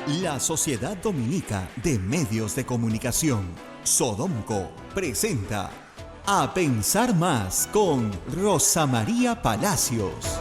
La Sociedad Dominica de Medios de Comunicación, Sodomco, presenta A Pensar Más con Rosa María Palacios.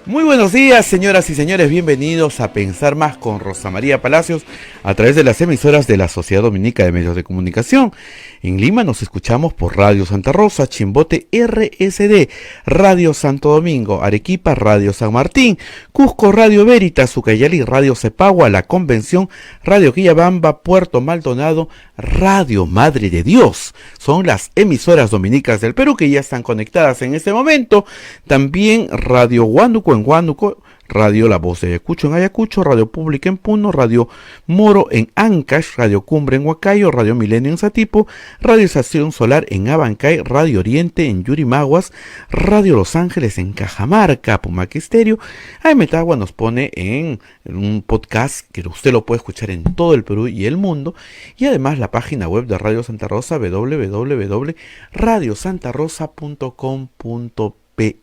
Muy buenos días, señoras y señores, bienvenidos a Pensar Más con Rosa María Palacios a través de las emisoras de la Sociedad Dominica de Medios de Comunicación. En Lima nos escuchamos por Radio Santa Rosa, Chimbote RSD, Radio Santo Domingo, Arequipa, Radio San Martín, Cusco, Radio Veritas, Ucayali, Radio Cepagua, La Convención, Radio Quillabamba, Puerto Maldonado, Radio Madre de Dios. Son las emisoras dominicas del Perú que ya están conectadas en este momento. También Radio Huánuco en Huánuco, Radio La Voz de Ayacucho en Ayacucho, Radio Pública en Puno, Radio Moro en Ancash, Radio Cumbre en Huacayo, Radio Milenio en Satipo, Radio Estación Solar en Abancay, Radio Oriente en Yurimaguas, Radio Los Ángeles en Cajamarca, Pumaque Estéreo. AM Tagua nos pone en un podcast que usted lo puede escuchar en todo el Perú y el mundo, y además la página web de Radio Santa Rosa, www.radiosantarosa.com.pe.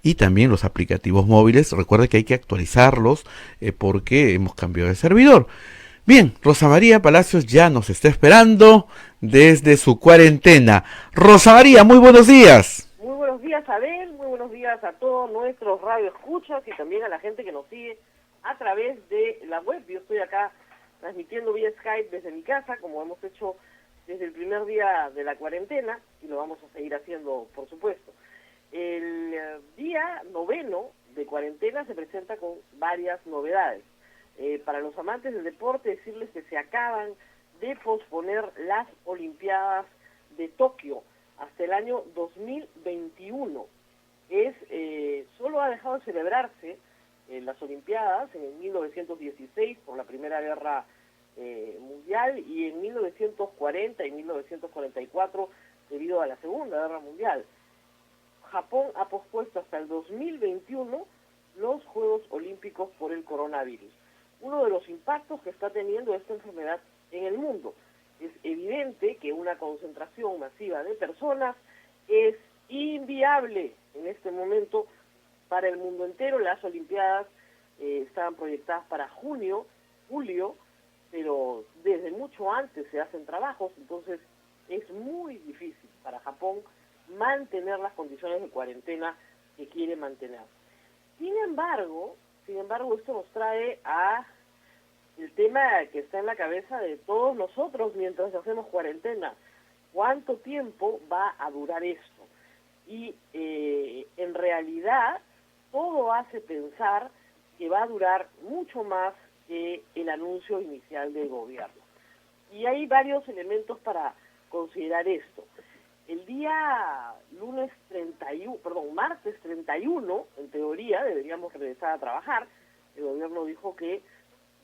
Y también los aplicativos móviles. Recuerde que hay que actualizarlos porque hemos cambiado de servidor. Bien, Rosa María Palacios ya nos está esperando desde su cuarentena. Rosa María, muy buenos días. Muy buenos días, Abel, muy buenos días a todos nuestros radioescuchas y también a la gente que nos sigue a través de la web. Yo estoy acá transmitiendo vía Skype desde mi casa, como hemos hecho desde el primer día de la cuarentena, y lo vamos a seguir haciendo, por supuesto. El día 9 de cuarentena se presenta con varias novedades. Para los amantes del deporte, decirles que se acaban de posponer las Olimpiadas de Tokio hasta el año 2021. Solo ha dejado de celebrarse las Olimpiadas en 1916 por la Primera Guerra Mundial y en 1940 y 1944 debido a la Segunda Guerra Mundial. Japón ha pospuesto hasta el 2021 los Juegos Olímpicos por el coronavirus. Uno de los impactos que está teniendo esta enfermedad en el mundo. Es evidente que una concentración masiva de personas es inviable en este momento para el mundo entero. Las Olimpiadas estaban proyectadas para julio, pero desde mucho antes se hacen trabajos, entonces es muy difícil para Japón mantener las condiciones de cuarentena que quiere mantener. Sin embargo, esto nos trae a el tema que está en la cabeza de todos nosotros mientras hacemos cuarentena. ¿Cuánto tiempo va a durar esto? Y en realidad todo hace pensar que va a durar mucho más que el anuncio inicial del gobierno. Y hay varios elementos para considerar esto. El día martes 31, en teoría, deberíamos regresar a trabajar. El gobierno dijo que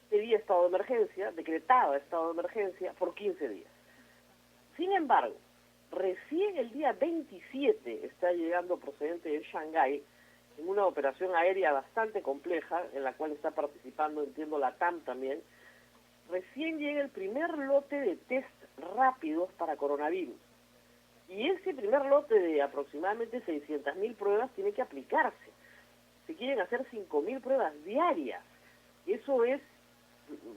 pedía estado de emergencia, decretaba estado de emergencia por 15 días. Sin embargo, recién el día 27 está llegando procedente de Shanghái, en una operación aérea bastante compleja, en la cual está participando, entiendo, la TAM también. Recién llega el primer lote de test rápidos para coronavirus. Y ese primer lote de aproximadamente 600.000 pruebas tiene que aplicarse. Se quieren hacer 5.000 pruebas diarias. Eso es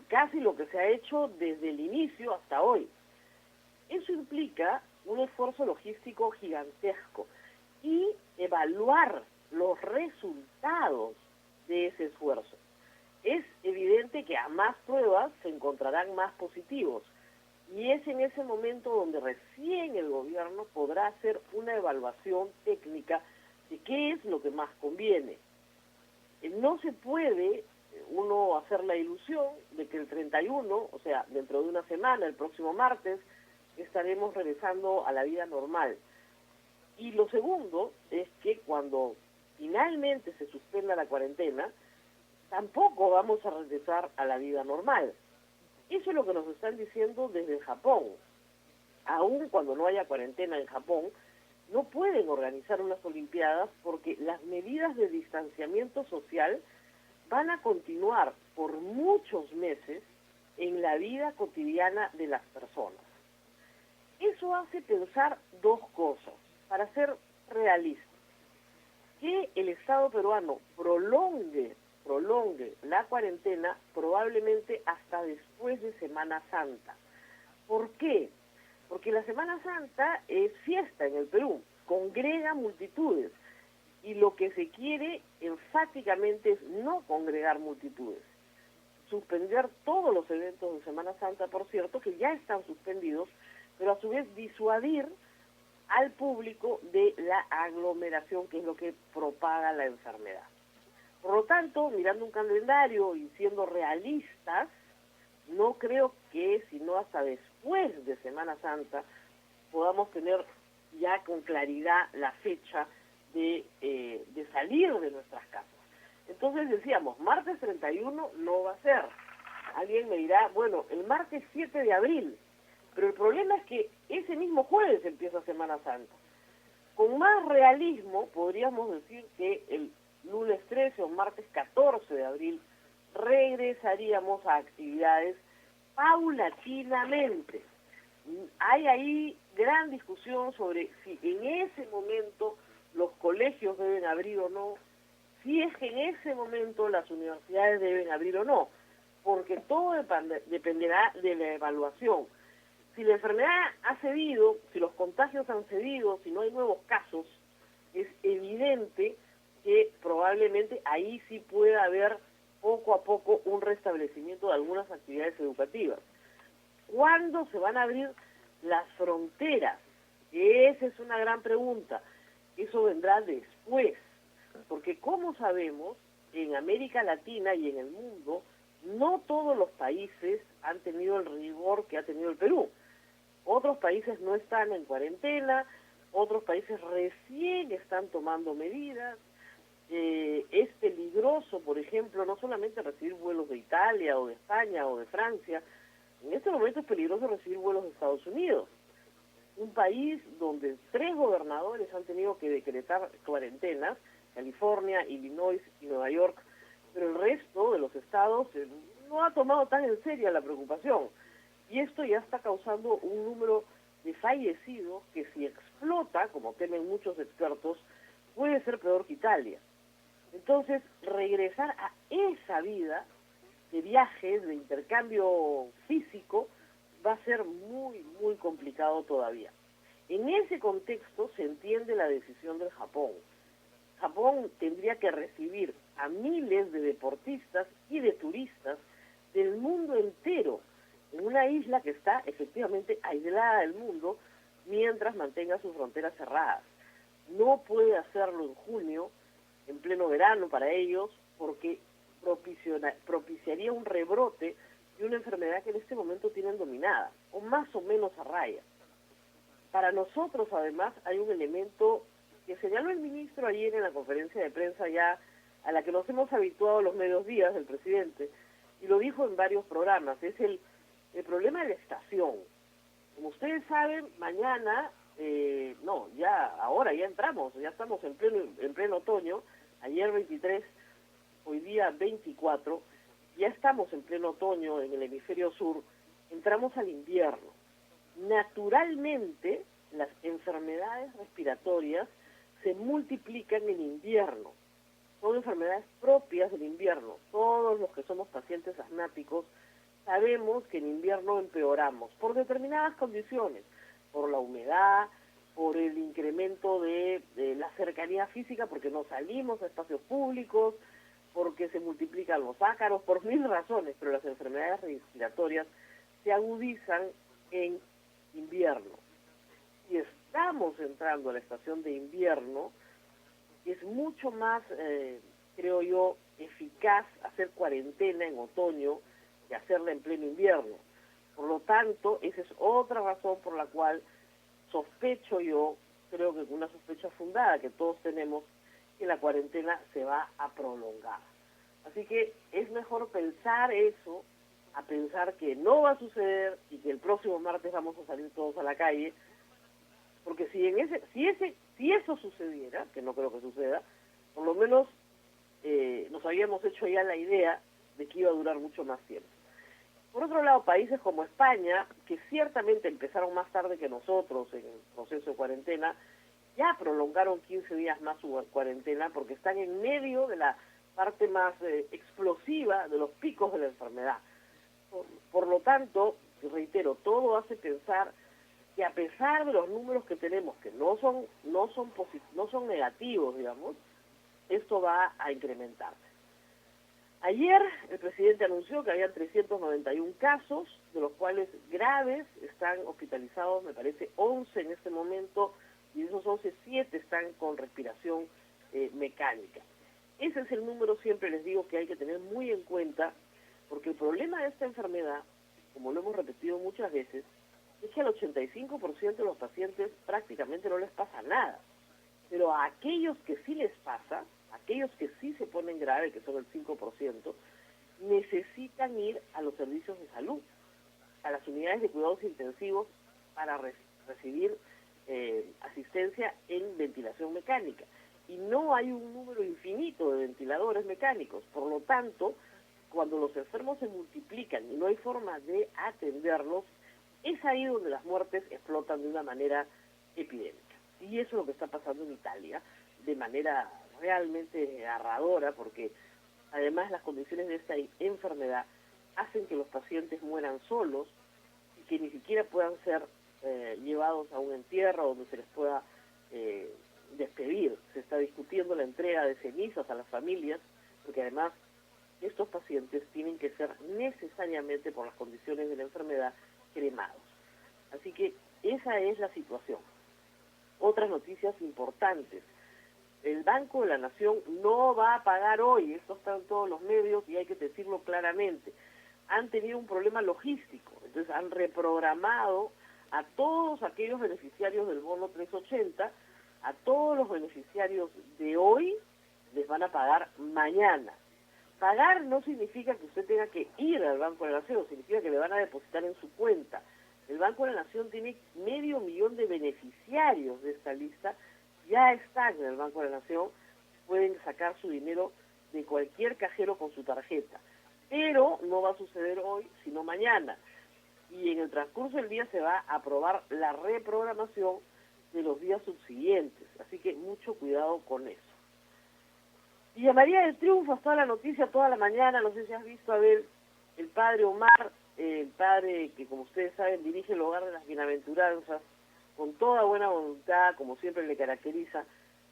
casi lo que se ha hecho desde el inicio hasta hoy. Eso implica un esfuerzo logístico gigantesco y evaluar los resultados de ese esfuerzo. Es evidente que a más pruebas se encontrarán más positivos. Y es en ese momento donde recién el gobierno podrá hacer una evaluación técnica de qué es lo que más conviene. No se puede uno hacer la ilusión de que el 31, o sea, dentro de una semana, el próximo martes, estaremos regresando a la vida normal. Y lo segundo es que cuando finalmente se suspenda la cuarentena, tampoco vamos a regresar a la vida normal. Eso es lo que nos están diciendo desde Japón. Aún cuando no haya cuarentena en Japón, no pueden organizar unas Olimpiadas porque las medidas de distanciamiento social van a continuar por muchos meses en la vida cotidiana de las personas. Eso hace pensar dos cosas, para ser realistas. Que el Estado peruano prolongue prolongue la cuarentena probablemente hasta después de Semana Santa. ¿Por qué? Porque la Semana Santa es fiesta en el Perú, congrega multitudes, y lo que se quiere enfáticamente es no congregar multitudes. Suspender todos los eventos de Semana Santa, por cierto, que ya están suspendidos, pero a su vez disuadir al público de la aglomeración, que es lo que propaga la enfermedad. Por lo tanto, mirando un calendario y siendo realistas, no creo que sino hasta después de Semana Santa podamos tener ya con claridad la fecha de salir de nuestras casas. Entonces decíamos, martes 31 no va a ser. Alguien me dirá, bueno, el martes 7 de abril, pero el problema es que ese mismo jueves empieza Semana Santa. Con más realismo podríamos decir que el lunes 13 o martes 14 de abril regresaríamos a actividades paulatinamente. Hay ahí gran discusión sobre si en ese momento los colegios deben abrir o no, si es que en ese momento las universidades deben abrir o no, porque todo dependerá de la evaluación. Si la enfermedad ha cedido, si los contagios han cedido, si no hay nuevos casos, es evidente que probablemente ahí sí pueda haber poco a poco un restablecimiento de algunas actividades educativas. ¿Cuándo se van a abrir las fronteras? Esa es una gran pregunta. Eso vendrá después, porque como sabemos, en América Latina y en el mundo, no todos los países han tenido el rigor que ha tenido el Perú. Otros países no están en cuarentena, otros países recién están tomando medidas. Es peligroso, por ejemplo, no solamente recibir vuelos de Italia o de España o de Francia, en este momento es peligroso recibir vuelos de Estados Unidos, un país donde 3 gobernadores han tenido que decretar cuarentenas, California, Illinois y Nueva York, pero el resto de los estados no ha tomado tan en serio la preocupación. Y esto ya está causando un número de fallecidos que si explota, como temen muchos expertos, puede ser peor que Italia. Entonces, regresar a esa vida de viajes, de intercambio físico, va a ser muy, muy complicado todavía. En ese contexto se entiende la decisión del Japón. Japón tendría que recibir a miles de deportistas y de turistas del mundo entero en una isla que está efectivamente aislada del mundo mientras mantenga sus fronteras cerradas. No puede hacerlo en junio, en pleno verano para ellos, porque propiciaría un rebrote de una enfermedad que en este momento tienen dominada, o más o menos a raya. Para nosotros, además, hay un elemento que señaló el ministro ayer en la conferencia de prensa ya a la que nos hemos habituado los medios días del presidente, y lo dijo en varios programas, es el problema de la estación. Como ustedes saben, mañana, ahora ya estamos en pleno otoño, ayer 23, hoy día 24, ya estamos en pleno otoño en el hemisferio sur, entramos al invierno. Naturalmente, las enfermedades respiratorias se multiplican en invierno. Son enfermedades propias del invierno. Todos los que somos pacientes asmáticos sabemos que en invierno empeoramos por determinadas condiciones, por la humedad, por el incremento de la cercanía física, porque no salimos a espacios públicos, porque se multiplican los ácaros, por 1000 razones, pero las enfermedades respiratorias se agudizan en invierno. Si estamos entrando a la estación de invierno, es mucho más, creo yo, eficaz hacer cuarentena en otoño que hacerla en pleno invierno. Por lo tanto, esa es otra razón por la cual sospecho yo, creo que con una sospecha fundada que todos tenemos, que la cuarentena se va a prolongar. Así que es mejor pensar eso, a pensar que no va a suceder y que el próximo martes vamos a salir todos a la calle, porque si eso sucediera, que no creo que suceda, por lo menos nos habíamos hecho ya la idea de que iba a durar mucho más tiempo. Por otro lado, países como España, que ciertamente empezaron más tarde que nosotros en el proceso de cuarentena, ya prolongaron 15 días más su cuarentena porque están en medio de la parte más explosiva de los picos de la enfermedad. Por lo tanto, reitero, todo hace pensar que a pesar de los números que tenemos, que no son negativos, digamos, esto va a incrementarse. Ayer el presidente anunció que había 391 casos, de los cuales graves están hospitalizados, me parece 11 en este momento, y de esos 11, 7 están con respiración mecánica. Ese es el número, siempre les digo, que hay que tener muy en cuenta, porque el problema de esta enfermedad, como lo hemos repetido muchas veces, es que al 85% de los pacientes prácticamente no les pasa nada. Pero a aquellos que sí les pasa, aquellos que sí se ponen grave, que son el 5%, necesitan ir a los servicios de salud, a las unidades de cuidados intensivos para recibir asistencia en ventilación mecánica. Y no hay un número infinito de ventiladores mecánicos. Por lo tanto, cuando los enfermos se multiplican y no hay forma de atenderlos, es ahí donde las muertes explotan de una manera epidémica. Y eso es lo que está pasando en Italia, de manera realmente desgarradora, porque además las condiciones de esta enfermedad hacen que los pacientes mueran solos y que ni siquiera puedan ser llevados a un entierro donde se les pueda despedir. Se está discutiendo la entrega de cenizas a las familias, porque además estos pacientes tienen que ser necesariamente, por las condiciones de la enfermedad, cremados. Así que esa es la situación. Otras noticias importantes. El Banco de la Nación no va a pagar hoy, esto está en todos los medios y hay que decirlo claramente. Han tenido un problema logístico, entonces han reprogramado a todos aquellos beneficiarios del bono 380, a todos los beneficiarios de hoy les van a pagar mañana. Pagar no significa que usted tenga que ir al Banco de la Nación, significa que le van a depositar en su cuenta. El Banco de la Nación tiene 500.000 de beneficiarios de esta lista, ya están en el Banco de la Nación, pueden sacar su dinero de cualquier cajero con su tarjeta. Pero no va a suceder hoy, sino mañana. Y en el transcurso del día se va a aprobar la reprogramación de los días subsiguientes. Así que mucho cuidado con eso. Villa María del Triunfo, hasta la noticia toda la mañana, no sé si has visto, a ver, el padre Omar, el padre que como ustedes saben dirige el Hogar de las Bienaventuranzas, con toda buena voluntad, como siempre le caracteriza,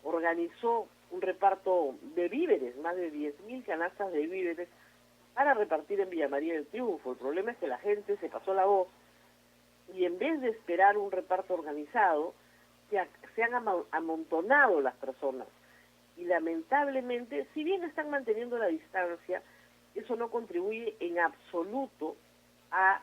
organizó un reparto de víveres, más de 10.000 canastas de víveres para repartir en Villa María del Triunfo. El problema es que la gente se pasó la voz y en vez de esperar un reparto organizado, se han amontonado las personas. Y lamentablemente, si bien están manteniendo la distancia, eso no contribuye en absoluto a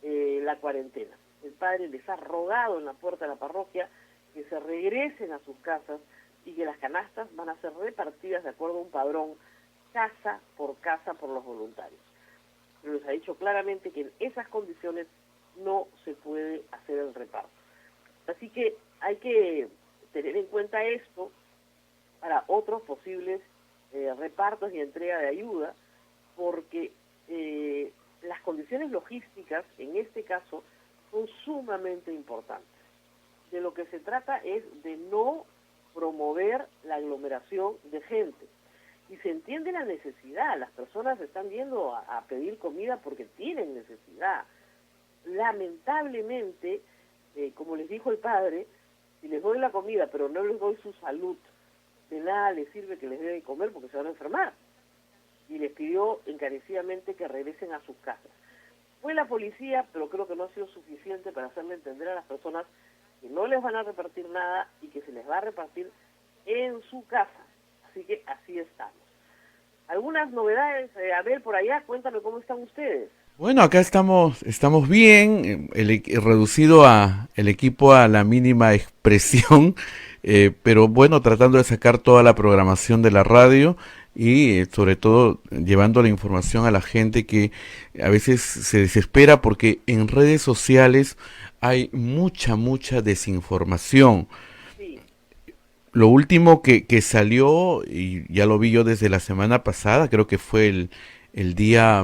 la cuarentena. El padre les ha rogado en la puerta de la parroquia que se regresen a sus casas y que las canastas van a ser repartidas de acuerdo a un padrón, casa por los voluntarios. Pero les ha dicho claramente que en esas condiciones no se puede hacer el reparto. Así que hay que tener en cuenta esto para otros posibles repartos y entrega de ayuda, porque las condiciones logísticas, en este caso, son sumamente importantes. De lo que se trata es de no promover la aglomeración de gente. Y se entiende la necesidad, las personas están yendo a pedir comida porque tienen necesidad. Lamentablemente, como les dijo el padre, si les doy la comida pero no les doy su salud, de nada les sirve que les dé de comer porque se van a enfermar. Y les pidió encarecidamente que regresen a sus casas. Fue la policía, pero creo que no ha sido suficiente para hacerle entender a las personas que no les van a repartir nada y que se les va a repartir en su casa. Así que así estamos. Algunas novedades, Abel, por allá, cuéntame cómo están ustedes. Bueno, acá estamos bien, reducido el equipo a la mínima expresión, pero bueno, tratando de sacar toda la programación de la radio y sobre todo llevando la información a la gente que a veces se desespera porque en redes sociales hay mucha desinformación. Sí. Lo último que salió, y ya lo vi yo desde la semana pasada, creo que fue el día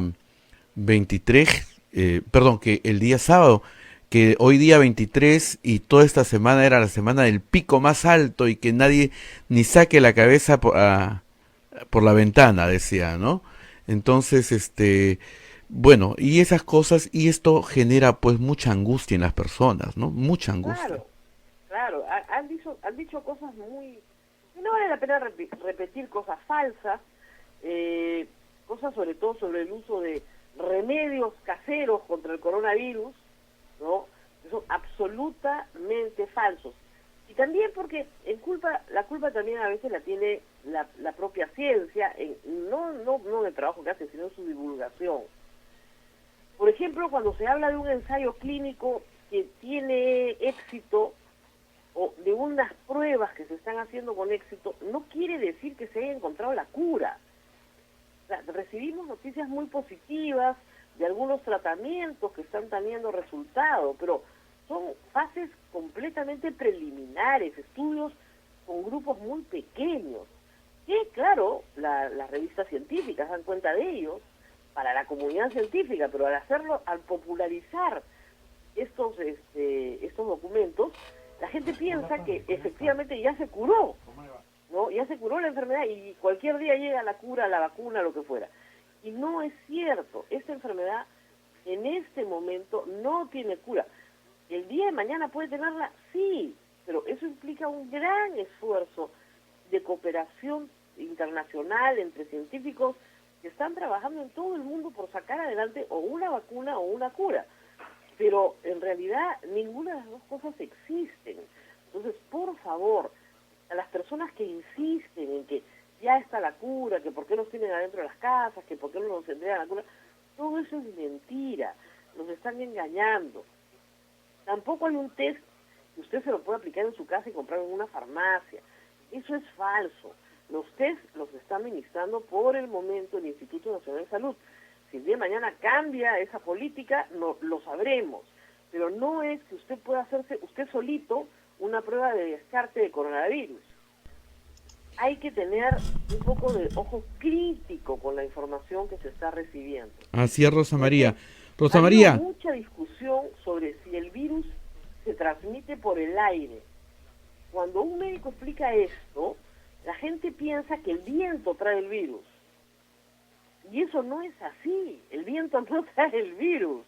23, que el día sábado, que hoy día 23 y toda esta semana era la semana del pico más alto y que nadie ni saque la cabeza por la ventana, decía, ¿no? Entonces, bueno, y esas cosas, y esto genera pues mucha angustia en las personas, ¿no? Mucha angustia. Claro, claro, han dicho cosas muy... No vale la pena repetir cosas falsas, cosas sobre todo sobre el uso de remedios caseros contra el coronavirus, ¿no? Que son absolutamente falsos. Y también porque la culpa también a veces la tiene la propia ciencia, no en el trabajo que hace, sino en su divulgación. Por ejemplo, cuando se habla de un ensayo clínico que tiene éxito, o de unas pruebas que se están haciendo con éxito, no quiere decir que se haya encontrado la cura. O sea, recibimos noticias muy positivas de algunos tratamientos que están teniendo resultados, pero son fases completamente preliminares, estudios con grupos muy pequeños, que claro, las revistas científicas dan cuenta de ellos, para la comunidad científica, pero al popularizar estos documentos, la gente piensa que efectivamente ya se curó, ¿no? Ya se curó la enfermedad y cualquier día llega la cura, la vacuna, lo que fuera. Y no es cierto, esta enfermedad en este momento no tiene cura. El día de mañana puede tenerla, sí, pero eso implica un gran esfuerzo de cooperación internacional entre científicos que están trabajando en todo el mundo por sacar adelante o una vacuna o una cura. Pero en realidad ninguna de las dos cosas existen. Entonces, por favor, a las personas que insisten en que ya está la cura, que por qué nos tienen adentro de las casas, que por qué no nos entregan la cura, todo eso es mentira, nos están engañando. Tampoco hay un test que usted se lo puede aplicar en su casa y comprar en una farmacia. Eso es falso. Los test los está administrando por el momento el Instituto Nacional de Salud. Si el día de mañana cambia esa política, no lo sabremos. Pero no es que usted pueda hacerse usted solito una prueba de descarte de coronavirus. Hay que tener un poco de ojo crítico con la información que se está recibiendo. Así es, Rosa María. Rosa Ha María. habido mucha discusión sobre si el virus se transmite por el aire. Cuando un médico explica esto, la gente piensa que el viento trae el virus. Y eso no es así. El viento no trae el virus.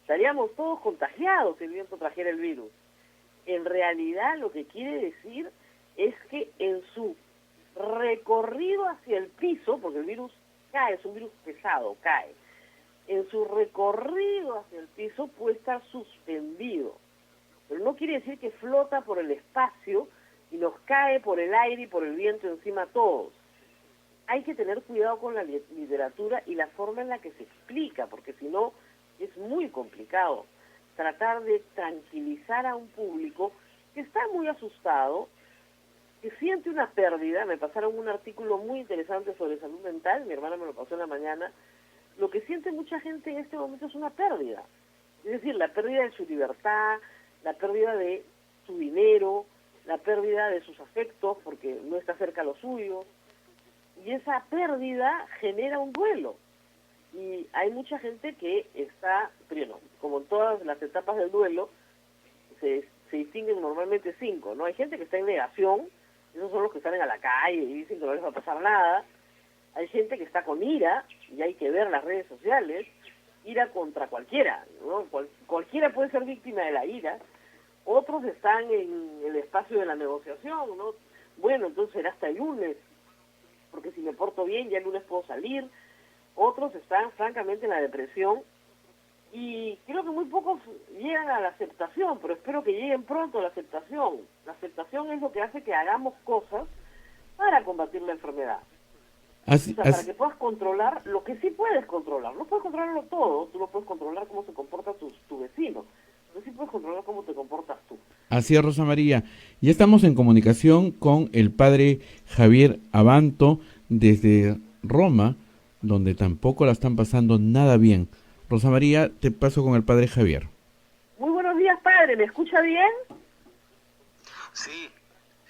Estaríamos todos contagiados si el viento trajera el virus. En realidad lo que quiere decir es que en su recorrido hacia el piso, porque el virus cae, es un virus pesado, cae. En su recorrido hacia el piso puede estar suspendido. Pero no quiere decir que flota por el espacio y nos cae por el aire y por el viento encima a todos. Hay que tener cuidado con la literatura y la forma en la que se explica, porque si no es muy complicado tratar de tranquilizar a un público que está muy asustado, que siente una pérdida. Me pasaron un artículo muy interesante sobre salud mental, mi hermana me lo pasó en la mañana. Lo que siente mucha gente en este momento es una pérdida. Es decir, la pérdida de su libertad, la pérdida de su dinero, la pérdida de sus afectos porque no está cerca a los suyos. Y esa pérdida genera un duelo. Y hay mucha gente que está, pero como en todas las etapas del duelo, se distinguen normalmente 5, ¿no? Hay gente que está en negación, esos son los que salen a la calle y dicen que no les va a pasar nada. Hay gente que está con ira, y hay que ver las redes sociales, ira contra cualquiera, ¿no? Cualquiera puede ser víctima de la ira. Otros están en el espacio de la negociación, ¿no? Bueno, entonces será hasta el lunes, porque si me porto bien ya el lunes puedo salir. Otros están francamente en la depresión y creo que muy pocos llegan a la aceptación, pero espero que lleguen pronto a la aceptación. La aceptación es lo que hace que hagamos cosas para combatir la enfermedad. Para que puedas controlar lo que sí puedes controlar. No puedes controlarlo todo, tú no puedes controlar cómo se comporta tu vecino, pero sí puedes controlar cómo te comportas tú. Así es, Rosa María. Ya estamos en comunicación con el padre Javier Abanto desde Roma, donde tampoco la están pasando nada bien. Rosa María, te paso con el padre Javier. Muy buenos días, padre. ¿Me escucha bien? Sí,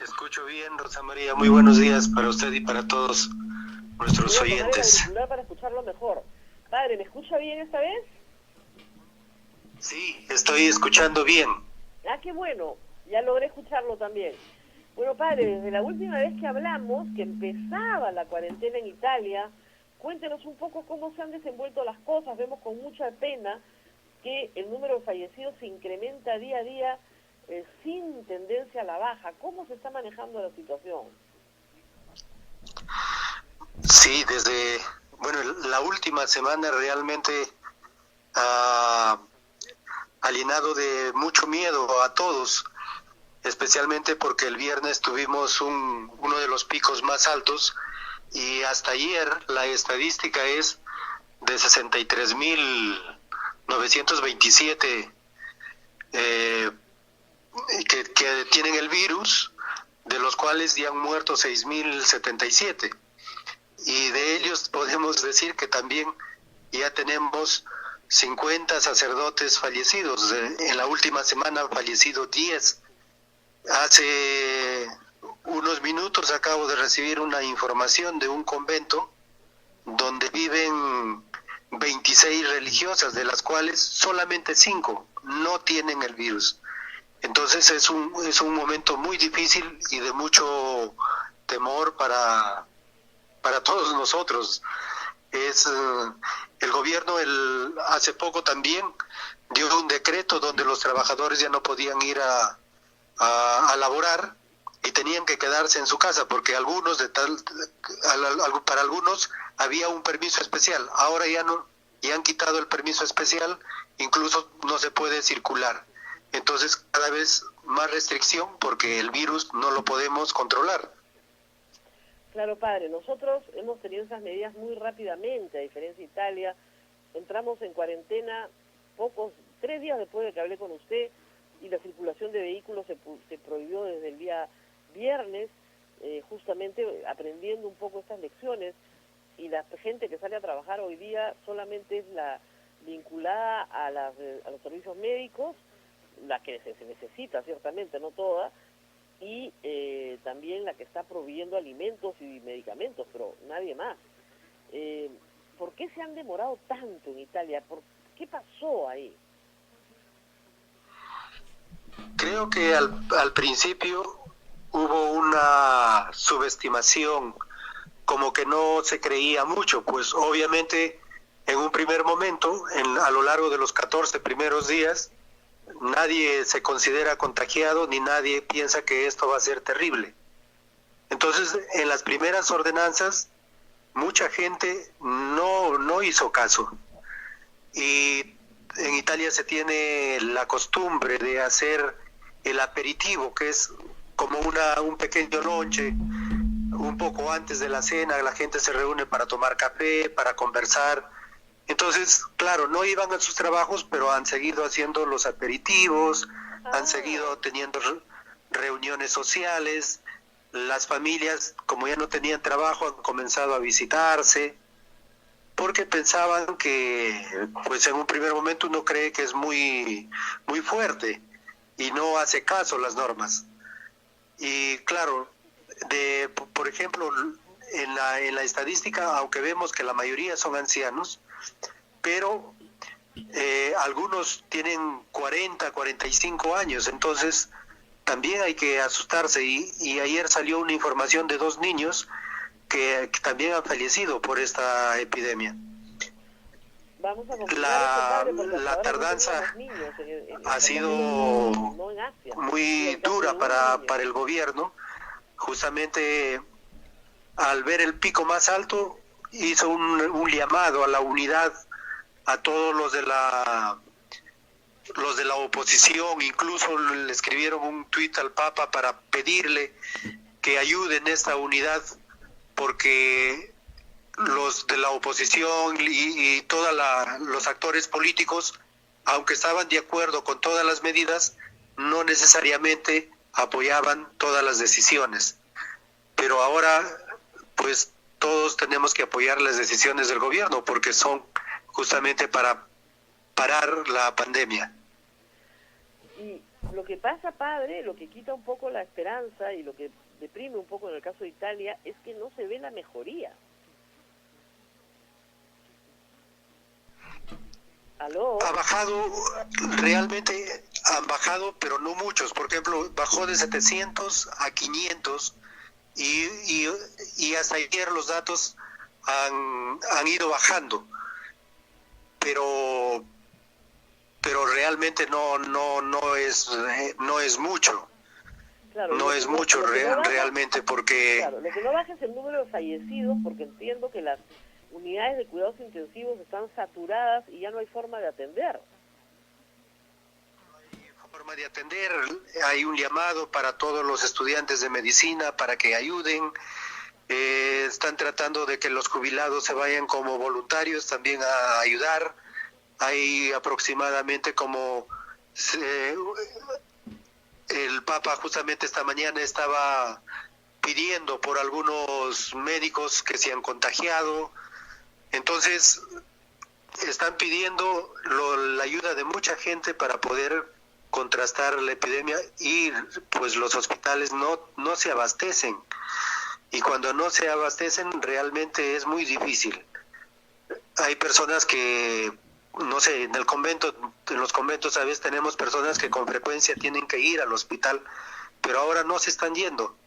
escucho bien, Rosa María. Muy buenos días para usted y para todos nuestros oyentes. Para escucharlo mejor. Padre, ¿me escucha bien esta vez? Sí, estoy escuchando bien. Ah, qué bueno. Ya logré escucharlo también. Bueno, padre, desde la última vez que hablamos, que empezaba la cuarentena en Italia, cuéntenos un poco cómo se han desenvuelto las cosas. Vemos con mucha pena que el número de fallecidos se incrementa día a día sin tendencia a la baja. ¿Cómo se está manejando la situación? Sí, bueno, la última semana realmente ha llenado de mucho miedo a todos, especialmente porque el viernes tuvimos uno de los picos más altos y hasta ayer la estadística es de 63.927 que tienen el virus, de los cuales ya han muerto 6.077. Y de ellos podemos decir que también ya tenemos 50 sacerdotes fallecidos. En la última semana han fallecido 10. Hace unos minutos acabo de recibir una información de un convento donde viven 26 religiosas, de las cuales solamente 5 no tienen el virus. Entonces es un momento muy difícil y de mucho temor para todos nosotros. El gobierno hace poco también dio un decreto donde los trabajadores ya no podían ir a laborar y tenían que quedarse en su casa, porque para algunos había un permiso especial. Ahora ya han quitado el permiso especial, incluso no se puede circular. Entonces cada vez más restricción porque el virus no lo podemos controlar. Claro, padre, nosotros hemos tenido esas medidas muy rápidamente, a diferencia de Italia. Entramos en cuarentena 3 días después de que hablé con usted, y la circulación de vehículos se prohibió desde el día viernes, justamente aprendiendo un poco estas lecciones, y la gente que sale a trabajar hoy día solamente es la vinculada a los servicios médicos, la que se necesita ciertamente, no toda, y también la que está proveyendo alimentos y medicamentos, pero nadie más. ¿Por qué se han demorado tanto en Italia? ¿Qué pasó ahí? Creo que al principio hubo una subestimación, como que no se creía mucho, pues obviamente en un primer momento, a lo largo de los 14 primeros días, nadie se considera contagiado ni nadie piensa que esto va a ser terrible. Entonces, en las primeras ordenanzas, mucha gente no hizo caso. Y en Italia se tiene la costumbre de hacer el aperitivo, que es como un pequeño lonche. Un poco antes de la cena, la gente se reúne para tomar café, para conversar. Entonces, claro, no iban a sus trabajos, pero han seguido haciendo los aperitivos, han seguido teniendo reuniones sociales. Las familias, como ya no tenían trabajo, han comenzado a visitarse, porque pensaban que, pues en un primer momento uno cree que es muy, muy fuerte y no hace caso a las normas. Y claro, por ejemplo, en la estadística, aunque vemos que la mayoría son ancianos, pero algunos tienen 40, 45 años, entonces también hay que asustarse. Y ayer salió una información de 2 niños que también han fallecido por esta epidemia. Vamos a la tardanza ha sido muy dura para el gobierno. Justamente al ver el pico más alto, hizo un llamado a la unidad a todos los de la oposición. Incluso le escribieron un tuit al Papa para pedirle que ayuden esta unidad, porque los de la oposición y todos los actores políticos, aunque estaban de acuerdo con todas las medidas, no necesariamente apoyaban todas las decisiones. Pero ahora, pues todos tenemos que apoyar las decisiones del gobierno, porque son justamente para parar la pandemia. Y lo que pasa, padre, lo que quita un poco la esperanza y lo que deprime un poco en el caso de Italia es que no se ve la mejoría. ¿Aló? Realmente han bajado, pero no muchos. Por ejemplo, bajó de 700 a 500 y hasta ayer los datos han ido bajando, pero realmente no es mucho. Claro, No es mucho realmente, porque... Claro, lo que no baja es el número de fallecidos, porque entiendo que las unidades de cuidados intensivos están saturadas y ya no hay forma de atender. Forma de atender, hay un llamado para todos los estudiantes de medicina para que ayuden. Están tratando de que los jubilados se vayan como voluntarios también a ayudar. Hay aproximadamente como el Papa justamente esta mañana estaba pidiendo por algunos médicos que se han contagiado. Entonces están pidiendo la ayuda de mucha gente para poder contrastar la epidemia, y pues los hospitales no se abastecen, y cuando no se abastecen realmente es muy difícil. Hay personas que, no sé, en los conventos a veces tenemos personas que con frecuencia tienen que ir al hospital, pero ahora no se están yendo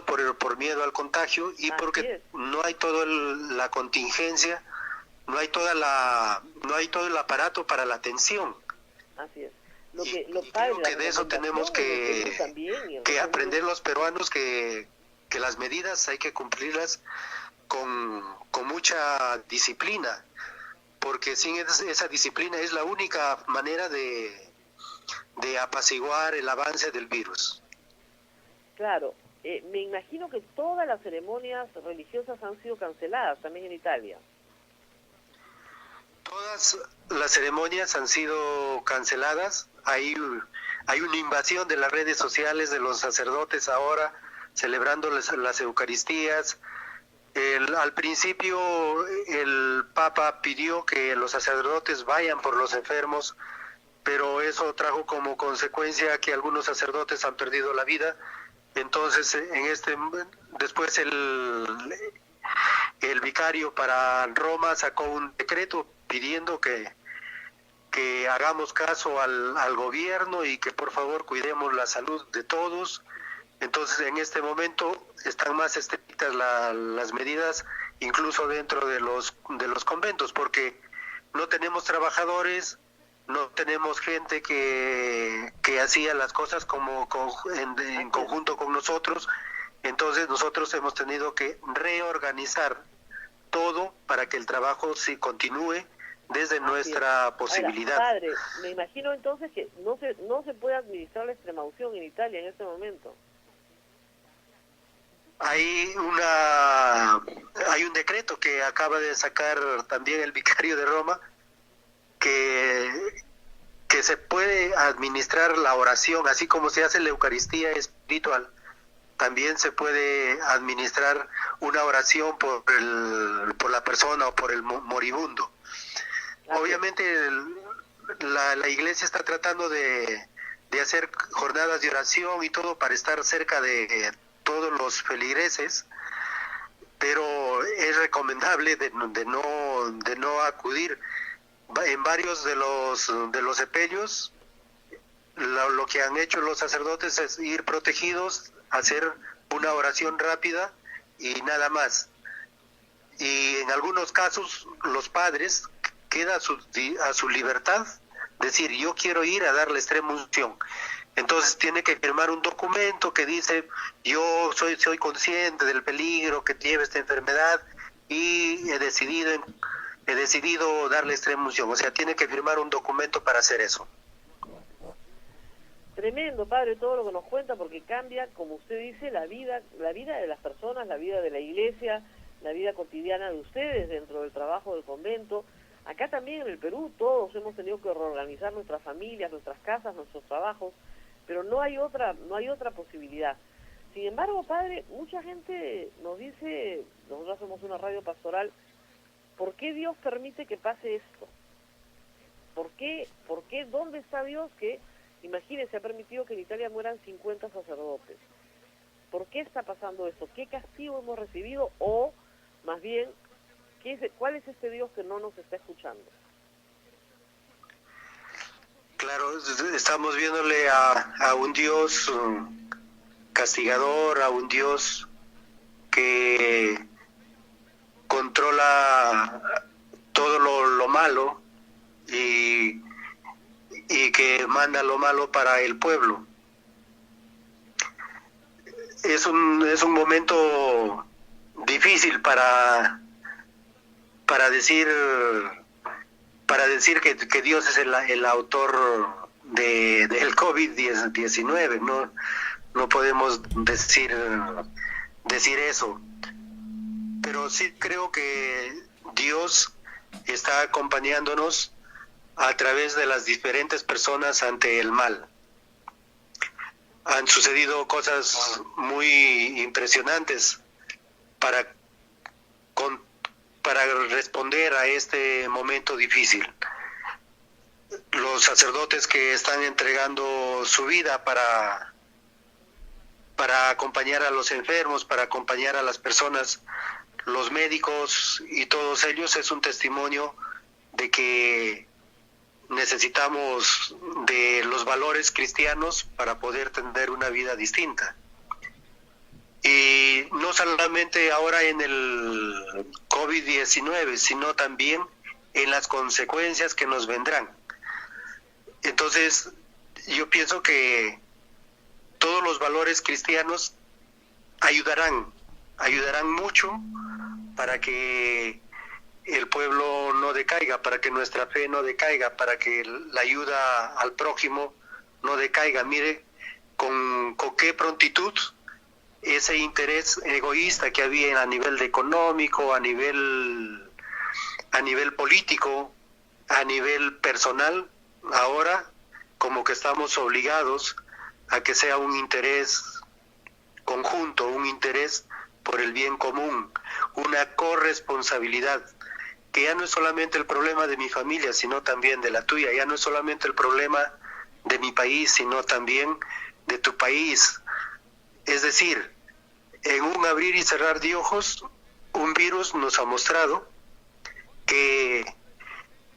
por miedo al contagio, y porque no hay toda la contingencia, no hay todo el aparato para la atención. Así es. Creo que de eso tenemos que aprender los peruanos, que las medidas hay que cumplirlas con mucha disciplina, porque sin esa disciplina es la única manera de apaciguar el avance del virus. Claro, me imagino que todas las ceremonias religiosas han sido canceladas también en Italia. Todas las ceremonias han sido canceladas. Hay una invasión de las redes sociales de los sacerdotes ahora, celebrando las Eucaristías. Al principio el Papa pidió que los sacerdotes vayan por los enfermos, pero eso trajo como consecuencia que algunos sacerdotes han perdido la vida. Entonces, después el vicario para Roma sacó un decreto pidiendo que hagamos caso al gobierno y que por favor cuidemos la salud de todos. Entonces, en este momento están más estrictas las medidas, incluso dentro de los conventos, porque no tenemos trabajadores, no tenemos gente que hacía las cosas en conjunto con nosotros. Entonces nosotros hemos tenido que reorganizar todo para que el trabajo sí continúe desde nuestra posibilidad. Ahora, padre, me imagino entonces que no se puede administrar la extremaunción en Italia en este momento. Hay un decreto que acaba de sacar también el vicario de Roma, que se puede administrar la oración, así como se hace la Eucaristía espiritual. También se puede administrar una oración por la persona o por el moribundo. Obviamente la iglesia está tratando de hacer jornadas de oración y todo para estar cerca de todos los feligreses, pero es recomendable de no acudir. En varios de los sepelios lo que han hecho los sacerdotes es ir protegidos, hacer una oración rápida y nada más. Y en algunos casos los padres queda a su libertad decir: yo quiero ir a dar la extrema unción. Entonces tiene que firmar un documento que dice: yo soy consciente del peligro que lleva esta enfermedad y he decidido darle extrema unción. O sea, tiene que firmar un documento para hacer eso. Tremendo, padre, todo lo que nos cuenta, porque cambia, como usted dice, la vida de las personas, la vida de la iglesia, la vida cotidiana de ustedes dentro del trabajo del convento. Acá también en el Perú todos hemos tenido que reorganizar nuestras familias, nuestras casas, nuestros trabajos, pero no hay otra posibilidad. Sin embargo, padre, mucha gente nos dice, nosotros somos una radio pastoral, ¿por qué Dios permite que pase esto? ¿Por qué? ¿Dónde está Dios que, imagínense, ha permitido que en Italia mueran 50 sacerdotes? ¿Por qué está pasando esto? ¿Qué castigo hemos recibido? O, más bien, ¿cuál es este Dios que no nos está escuchando? Claro, estamos viéndole a un Dios castigador, a un Dios que controla todo lo malo y, y que manda lo malo para el pueblo. Es un momento difícil para decir que Dios es el autor del COVID-19, no podemos decir eso, pero sí creo que Dios está acompañándonos a través de las diferentes personas ante el mal. Han sucedido cosas muy impresionantes para responder a este momento difícil. Los sacerdotes que están entregando su vida para acompañar a los enfermos, para acompañar a las personas, los médicos y todos ellos, es un testimonio de que necesitamos de los valores cristianos para poder tener una vida distinta. Y no solamente ahora en el COVID-19, sino también en las consecuencias que nos vendrán. Entonces, yo pienso que todos los valores cristianos ayudarán mucho para que el pueblo no decaiga, para que nuestra fe no decaiga, para que la ayuda al prójimo no decaiga. Mire con qué prontitud ese interés egoísta que había a nivel económico, a nivel político, a nivel personal, ahora como que estamos obligados a que sea un interés conjunto, un interés por el bien común, una corresponsabilidad, que ya no es solamente el problema de mi familia, sino también de la tuya, ya no es solamente el problema de mi país, sino también de tu país. Es decir, en un abrir y cerrar de ojos, un virus nos ha mostrado que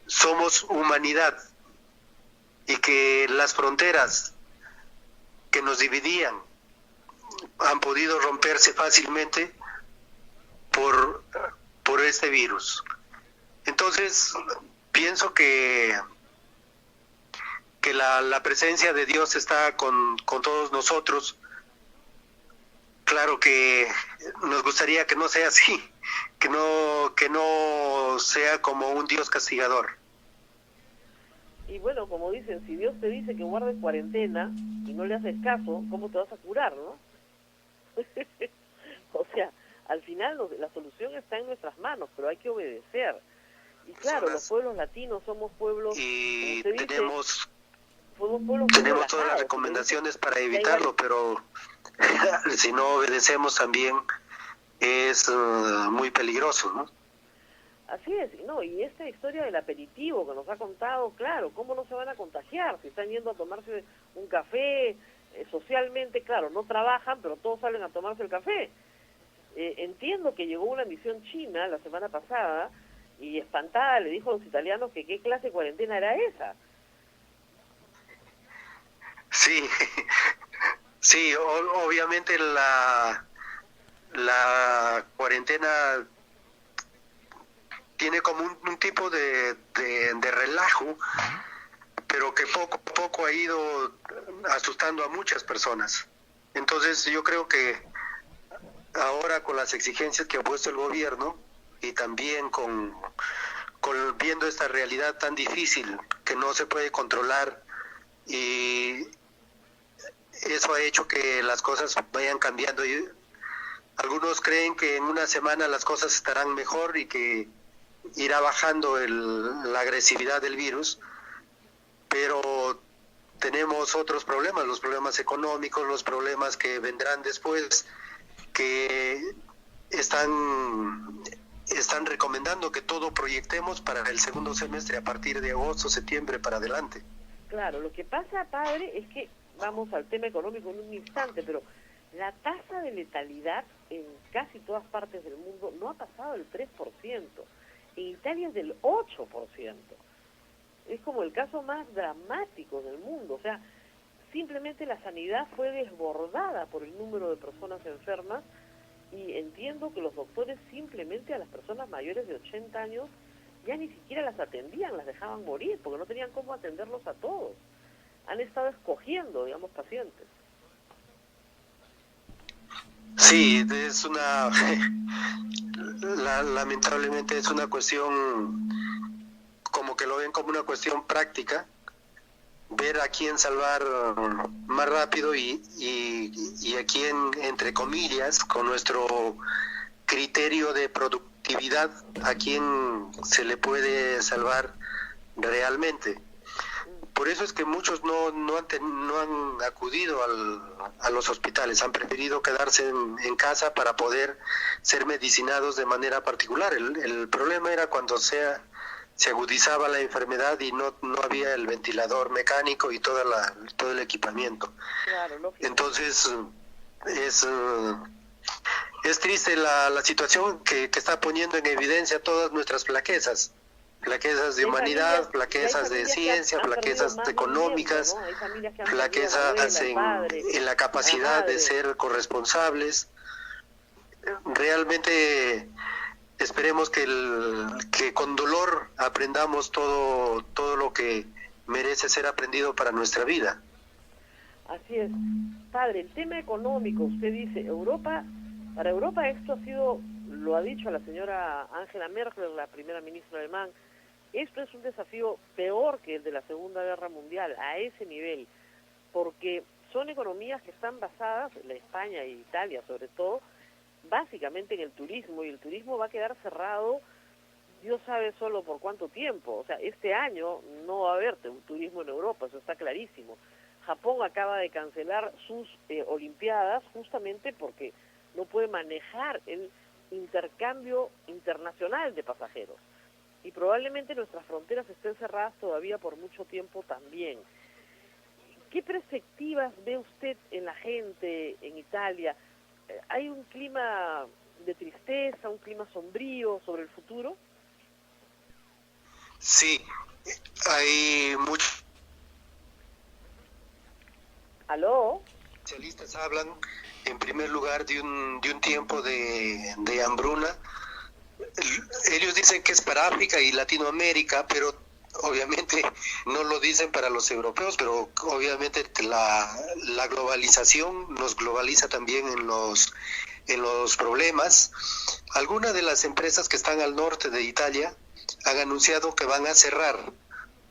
somos humanidad y que las fronteras que nos dividían han podido romperse fácilmente por este virus. Entonces, pienso que la presencia de Dios está con todos nosotros. Claro que nos gustaría que no sea así, que no sea como un Dios castigador. Y bueno, como dicen, si Dios te dice que guardes cuarentena y no le haces caso, ¿cómo te vas a curar, no? O sea, al final la solución está en nuestras manos, pero hay que obedecer. Y claro, los pueblos latinos somos pueblos, y como se dice, somos pueblos tenemos todas las recomendaciones para evitarlo, pero si no obedecemos también es muy peligroso, ¿no? Así es, no, y esta historia del aperitivo que nos ha contado, claro, ¿cómo no se van a contagiar? Si están yendo a tomarse un café, socialmente, claro, no trabajan, pero todos salen a tomarse el café. Entiendo que llegó una misión china la semana pasada y espantada le dijo a los italianos que qué clase de cuarentena era esa. Sí, sí, obviamente la cuarentena tiene como un tipo de relajo, pero que poco a poco ha ido asustando a muchas personas. Entonces yo creo que ahora con las exigencias que ha puesto el gobierno y también con viendo esta realidad tan difícil que no se puede controlar, y eso ha hecho que las cosas vayan cambiando. Y algunos creen que en una semana las cosas estarán mejor y que irá bajando la agresividad del virus, pero tenemos otros problemas, los problemas económicos, los problemas que vendrán después, que están recomendando que todo proyectemos para el segundo semestre a partir de agosto, septiembre para adelante. Claro, lo que pasa, padre, es que vamos al tema económico en un instante, pero la tasa de letalidad en casi todas partes del mundo no ha pasado el 3%. En Italia es del 8%. es como el caso más dramático del mundo. O sea, simplemente la sanidad fue desbordada por el número de personas enfermas, y entiendo que los doctores simplemente a las personas mayores de 80 años ya ni siquiera las atendían, las dejaban morir, porque no tenían cómo atenderlos a todos. Han estado escogiendo, digamos, pacientes. Sí, es una, lamentablemente es una cuestión, como que lo ven como una cuestión práctica, ver a quién salvar más rápido y a quién, entre comillas, con nuestro criterio de productividad, a quién se le puede salvar realmente. Por eso es que muchos no han acudido a los hospitales, han preferido quedarse en casa para poder ser medicinados de manera particular. El problema era cuando se agudizaba la enfermedad y no había el ventilador mecánico y todo el equipamiento. Claro, entonces es triste la situación que está poniendo en evidencia todas nuestras flaquezas de humanidad, flaquezas de ciencia, flaquezas económicas, ¿no? Flaquezas en la capacidad de ser corresponsables. Realmente esperemos que con dolor aprendamos todo lo que merece ser aprendido para nuestra vida. Así es. Padre, el tema económico, usted dice, para Europa esto ha sido, lo ha dicho la señora Angela Merkel, la primera ministra alemana, esto es un desafío peor que el de la Segunda Guerra Mundial, a ese nivel, porque son economías que están basadas, la España y Italia sobre todo, básicamente en el turismo, y el turismo va a quedar cerrado, Dios sabe solo por cuánto tiempo. O sea, este año no va a haber un turismo en Europa, eso está clarísimo. Japón acaba de cancelar sus Olimpiadas justamente porque no puede manejar el intercambio internacional de pasajeros. Y probablemente nuestras fronteras estén cerradas todavía por mucho tiempo también. ¿Qué perspectivas ve usted en la gente en Italia? ¿Hay un clima de tristeza, un clima sombrío sobre el futuro? Sí, hay muchos. ¿Aló? Especialistas hablan en primer lugar de un tiempo de hambruna. Ellos dicen que es para África y Latinoamérica, pero obviamente no lo dicen para los europeos, pero obviamente la globalización nos globaliza también en los problemas. Algunas de las empresas que están al norte de Italia han anunciado que van a cerrar,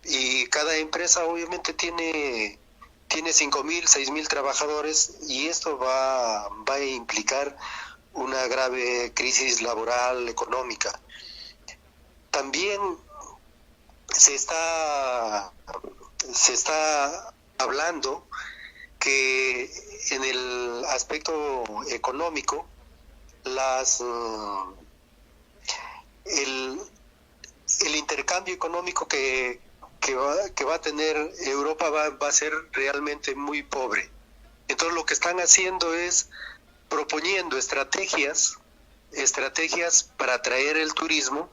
y cada empresa obviamente tiene 5.000, 6.000 trabajadores, y esto va a implicar una grave crisis laboral, económica. También se está hablando que en el aspecto económico el intercambio económico que va a tener Europa va a ser realmente muy pobre. Entonces lo que están haciendo es proponiendo estrategias para atraer el turismo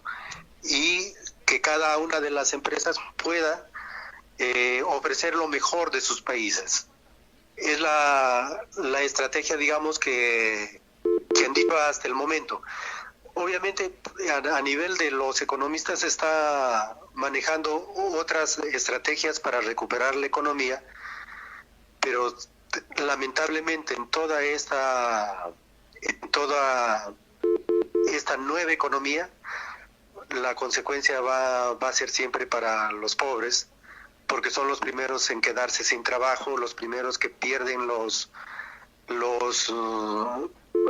y que cada una de las empresas pueda ofrecer lo mejor de sus países. Es la estrategia, digamos, que han dicho hasta el momento. Obviamente, a nivel de los economistas se está manejando otras estrategias para recuperar la economía, pero lamentablemente en toda esta nueva economía, la consecuencia va a ser siempre para los pobres, porque son los primeros en quedarse sin trabajo, los primeros que pierden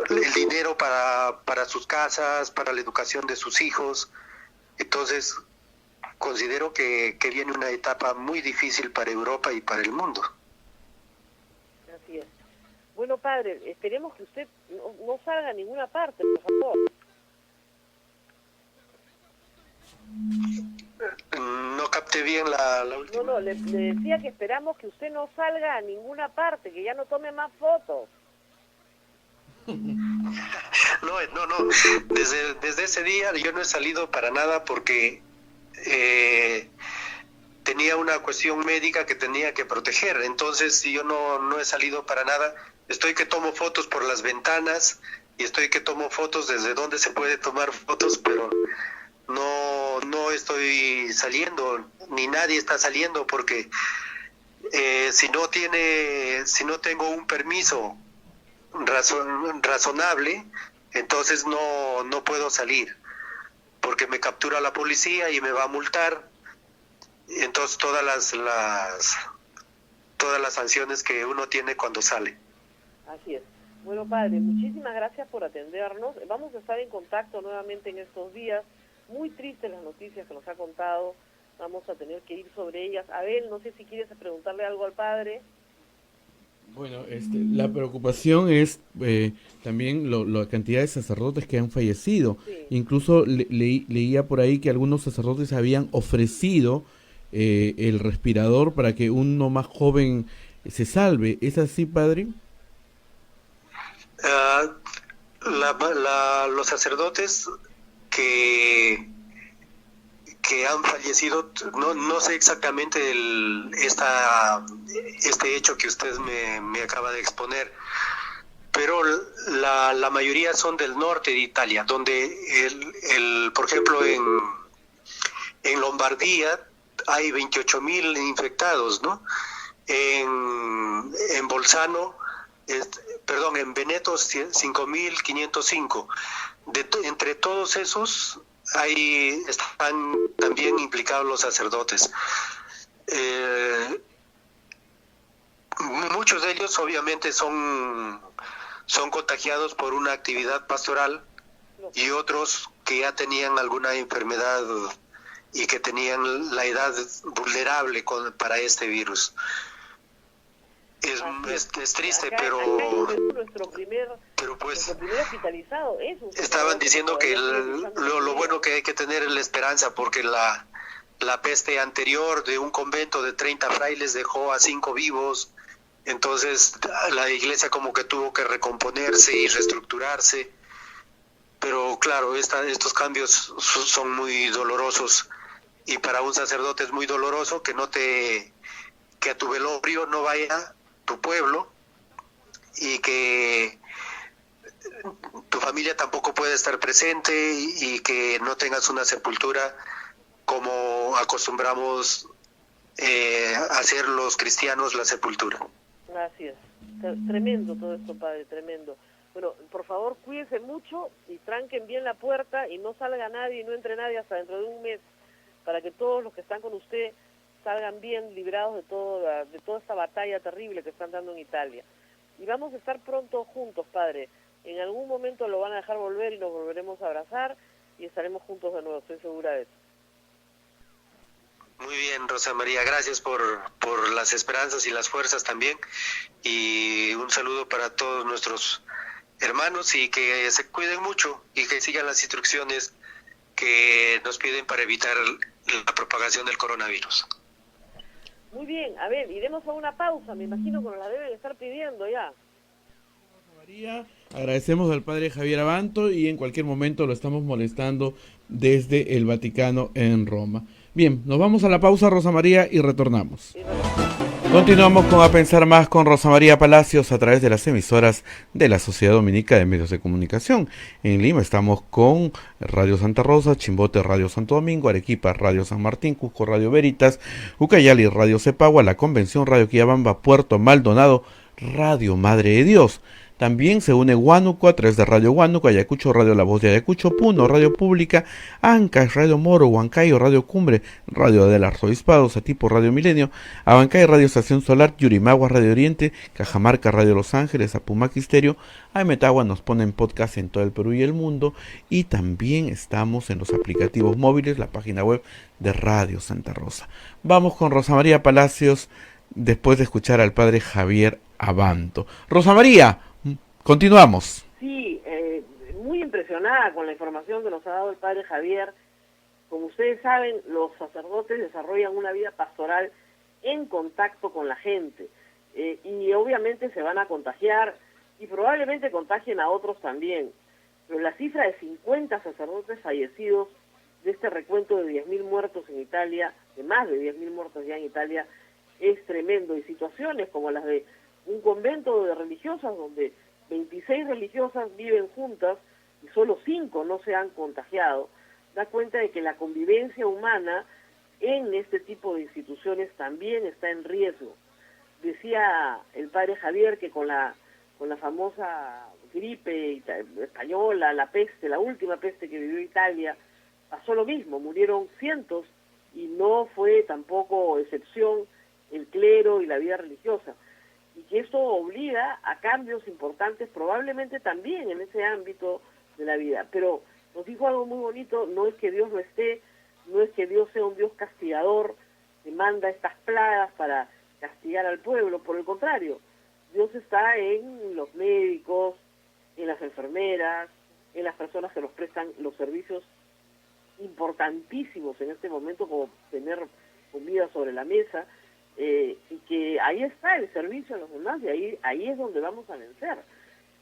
el dinero para sus casas, para la educación de sus hijos. Entonces, considero que viene una etapa muy difícil para Europa y para el mundo. Así es. Bueno, padre, esperemos que usted no salga a ninguna parte, por favor. No capté bien la última. No, le decía que esperamos que usted no salga a ninguna parte, que ya no tome más fotos. No. Desde ese día yo no he salido para nada porque tenía una cuestión médica que tenía que proteger. Entonces yo no he salido para nada. Estoy que tomo fotos por las ventanas y estoy que tomo fotos desde donde se puede tomar fotos, pero no estoy saliendo, ni nadie está saliendo, porque si no tengo un permiso razonable, entonces no puedo salir, porque me captura la policía y me va a multar. Entonces todas las sanciones que uno tiene cuando sale. Así es. Bueno, padre, muchísimas gracias por atendernos. Vamos a estar en contacto nuevamente en estos días. Muy tristes las noticias que nos ha contado. Vamos a tener que ir sobre ellas. Abel, no sé si quieres preguntarle algo al padre. Bueno, la preocupación es también la cantidad de sacerdotes que han fallecido. Sí. Incluso leía por ahí que algunos sacerdotes habían ofrecido el respirador para que uno más joven se salve. ¿Es así, padre? Los sacerdotes que han fallecido, no sé exactamente este hecho que usted me acaba de exponer, pero la mayoría son del norte de Italia, donde por ejemplo en Lombardía hay 28.000 infectados, ¿no? En Bolzano, en Veneto 5.505. Entre todos esos están también implicados los sacerdotes. Muchos de ellos obviamente son contagiados por una actividad pastoral, y otros que ya tenían alguna enfermedad y que tenían la edad vulnerable para este virus. Es triste, pero nuestro primer hospitalizado es estaban diciendo que lo bueno que hay que tener es la esperanza, porque la peste anterior de un convento de 30 frailes dejó a 5 vivos. Entonces la iglesia como que tuvo que recomponerse y reestructurarse, pero claro, estos cambios son muy dolorosos, y para un sacerdote es muy doloroso que a tu velorio no vaya tu pueblo, y que tu familia tampoco puede estar presente, y que no tengas una sepultura como acostumbramos hacer los cristianos la sepultura. Así es. Tremendo todo esto, padre, tremendo. Bueno, por favor, cuídense mucho y tranquen bien la puerta y no salga nadie y no entre nadie hasta dentro de un mes, para que todos los que están con usted salgan bien librados de toda esta batalla terrible que están dando en Italia. Y vamos a estar pronto juntos, padre. En algún momento lo van a dejar volver y nos volveremos a abrazar y estaremos juntos de nuevo, estoy segura de eso. Muy bien, Rosa María, gracias por las esperanzas y las fuerzas también, y un saludo para todos nuestros hermanos, y que se cuiden mucho y que sigan las instrucciones que nos piden para evitar la propagación del coronavirus. Muy bien, a ver, iremos a una pausa, me imagino que nos la deben estar pidiendo ya. María, agradecemos al padre Javier Abanto, y en cualquier momento lo estamos molestando desde el Vaticano en Roma. Bien, nos vamos a la pausa, Rosa María, y retornamos. Continuamos con A Pensar Más con Rosa María Palacios a través de las emisoras de la Sociedad Dominica de Medios de Comunicación. En Lima estamos con Radio Santa Rosa, Chimbote Radio Santo Domingo, Arequipa Radio San Martín, Cusco Radio Veritas, Ucayali Radio Cepagua, La Convención Radio Quillabamba, Puerto Maldonado Radio Madre de Dios. También se une Huánuco a través de Radio Huánuco, Ayacucho Radio La Voz de Ayacucho, Puno Radio Pública, Ancash Radio Moro, Huancayo Radio Cumbre, Radio del Arzobispado, Satipo Radio Milenio, Abancay Radio Estación Solar, Yurimagua Radio Oriente, Cajamarca Radio Los Ángeles, Apumac Estéreo, Ametagua nos pone en podcast en todo el Perú y el mundo, y también estamos en los aplicativos móviles, la página web de Radio Santa Rosa. Vamos con Rosa María Palacios después de escuchar al padre Javier Abanto. Rosa María, continuamos. Sí, muy impresionada con la información que nos ha dado el padre Javier. Como ustedes saben, los sacerdotes desarrollan una vida pastoral en contacto con la gente, y obviamente se van a contagiar y probablemente contagien a otros también. Pero la cifra de 50 sacerdotes fallecidos de este recuento de 10.000 muertos en Italia, de más de 10.000 muertos ya en Italia, es tremendo. Y situaciones como las de un convento de religiosas donde 26 religiosas viven juntas y solo 5 no se han contagiado, da cuenta de que la convivencia humana en este tipo de instituciones también está en riesgo. Decía el padre Javier que con la famosa gripe española, la peste, la última peste que vivió Italia, pasó lo mismo, murieron cientos y no fue tampoco excepción el clero y la vida religiosa. Y que esto obliga a cambios importantes probablemente también en ese ámbito de la vida. Pero nos dijo algo muy bonito, no es que Dios no esté, no es que Dios sea un Dios castigador que manda estas plagas para castigar al pueblo, por el contrario, Dios está en los médicos, en las enfermeras, en las personas que nos prestan los servicios importantísimos en este momento, como tener comida sobre la mesa, y que ahí está el servicio a los demás, y ahí es donde vamos a vencer.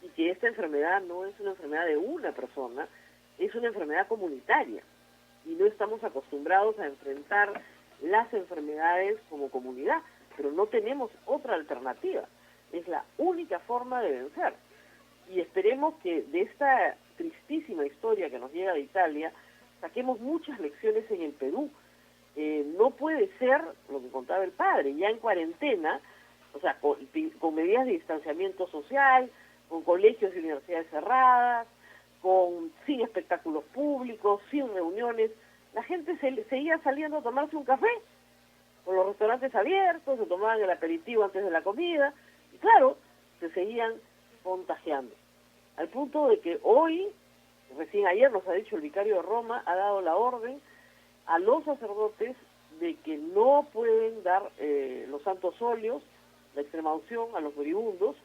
Y que esta enfermedad no es una enfermedad de una persona, es una enfermedad comunitaria. Y no estamos acostumbrados a enfrentar las enfermedades como comunidad, pero no tenemos otra alternativa. Es la única forma de vencer. Y esperemos que de esta tristísima historia que nos llega de Italia, saquemos muchas lecciones en el Perú. No puede ser, lo que contaba el padre, ya en cuarentena, o sea, con medidas de distanciamiento social, con colegios y universidades cerradas, sin espectáculos públicos, sin reuniones, la gente seguía saliendo a tomarse un café, con los restaurantes abiertos, se tomaban el aperitivo antes de la comida, y claro, se seguían contagiando. Al punto de que hoy, recién ayer nos ha dicho el vicario de Roma, ha dado la orden a los sacerdotes de que no pueden dar los santos óleos, la extrema unción a los moribundos,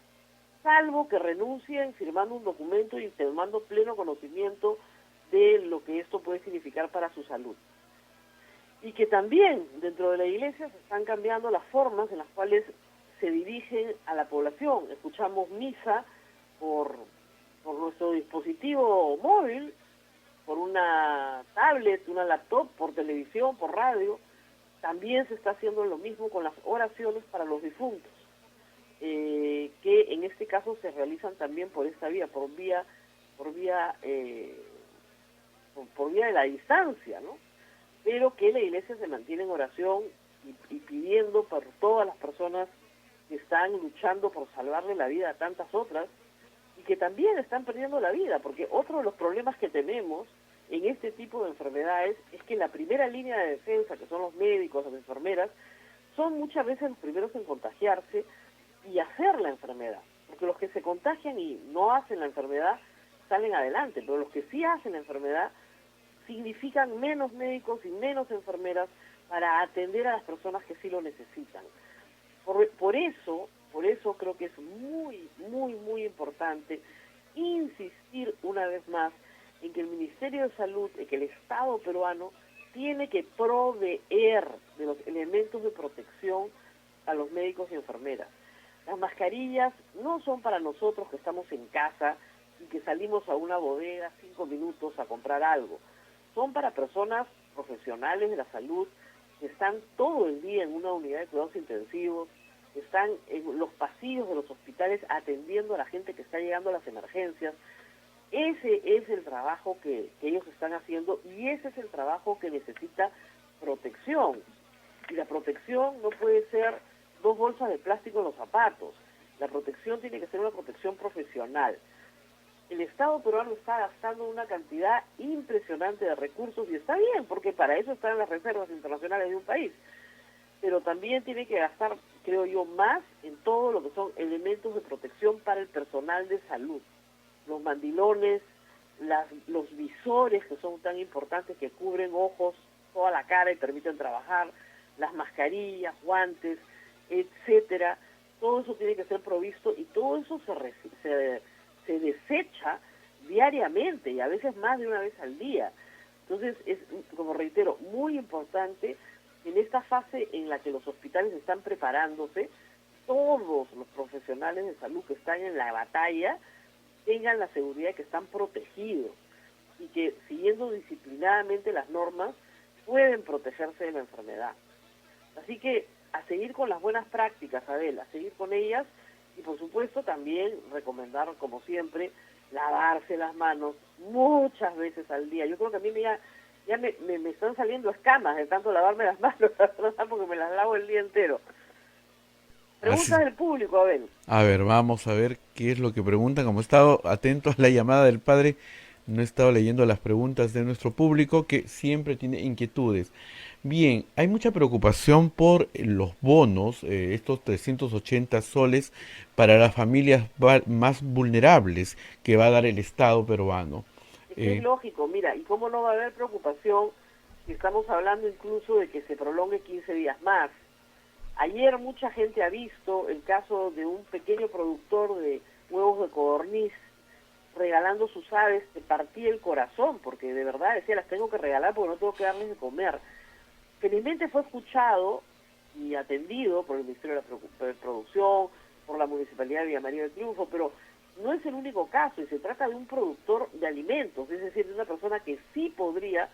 salvo que renuncien firmando un documento y tomando pleno conocimiento de lo que esto puede significar para su salud. Y que también dentro de la iglesia se están cambiando las formas en las cuales se dirigen a la población. Escuchamos misa por nuestro dispositivo móvil, por una tablet, una laptop, por televisión, por radio. También se está haciendo lo mismo con las oraciones para los difuntos, que en este caso se realizan también por esta vía, por vía de la distancia, ¿no? Pero que la iglesia se mantiene en oración y pidiendo por todas las personas que están luchando por salvarle la vida a tantas otras y que también están perdiendo la vida, porque otro de los problemas que tenemos en este tipo de enfermedades es que la primera línea de defensa, que son los médicos, las enfermeras, son muchas veces los primeros en contagiarse y hacer la enfermedad, porque los que se contagian y no hacen la enfermedad salen adelante, pero los que sí hacen la enfermedad significan menos médicos y menos enfermeras para atender a las personas que sí lo necesitan. Por eso creo que es muy, muy, muy importante insistir una vez más en que el Ministerio de Salud, en que el Estado peruano tiene que proveer de los elementos de protección a los médicos y enfermeras. Las mascarillas no son para nosotros que estamos en casa y que salimos a una bodega 5 minutos a comprar algo. Son para personas profesionales de la salud que están todo el día en una unidad de cuidados intensivos, que están en los pasillos de los hospitales atendiendo a la gente que está llegando a las emergencias. Ese es el trabajo que ellos están haciendo y ese es el trabajo que necesita protección. Y la protección no puede ser 2 bolsas de plástico en los zapatos. La protección tiene que ser una protección profesional. El Estado peruano está gastando una cantidad impresionante de recursos y está bien, porque para eso están las reservas internacionales de un país. Pero también tiene que gastar, creo yo, más en todo lo que son elementos de protección para el personal de salud. Los mandilones, los visores que son tan importantes que cubren ojos, toda la cara y permiten trabajar, las mascarillas, guantes, etcétera. Todo eso tiene que ser provisto y todo eso se desecha diariamente y a veces más de una vez al día. Entonces es, como reitero, muy importante en esta fase en la que los hospitales están preparándose, todos los profesionales de salud que están en la batalla tengan la seguridad de que están protegidos. y que siguiendo disciplinadamente las normas pueden protegerse de la enfermedad. Así que a seguir con las buenas prácticas, Abel, a seguir con ellas y por supuesto también recomendar, como siempre, lavarse las manos muchas veces al día. Yo creo que a mí ya me están saliendo escamas de tanto lavarme las manos, porque me las lavo el día entero. Preguntas del público, Abel. A ver, vamos a ver qué es lo que preguntan. Como he estado atento a la llamada del padre, no he estado leyendo las preguntas de nuestro público que siempre tiene inquietudes. Bien, hay mucha preocupación por los bonos, estos 380 soles para las familias más vulnerables que va a dar el Estado peruano. Es lógico, mira, ¿y cómo no va a haber preocupación si estamos hablando incluso de que se prolongue 15 días más? Ayer mucha gente ha visto el caso de un pequeño productor de huevos de codorniz regalando sus aves. Te partí el corazón, porque de verdad decía, las tengo que regalar porque no tengo que darles de comer. Felizmente fue escuchado y atendido por el Ministerio de Producción, por la Municipalidad de Villa María del Triunfo, pero no es el único caso, y se trata de un productor de alimentos, es decir, de una persona que sí podría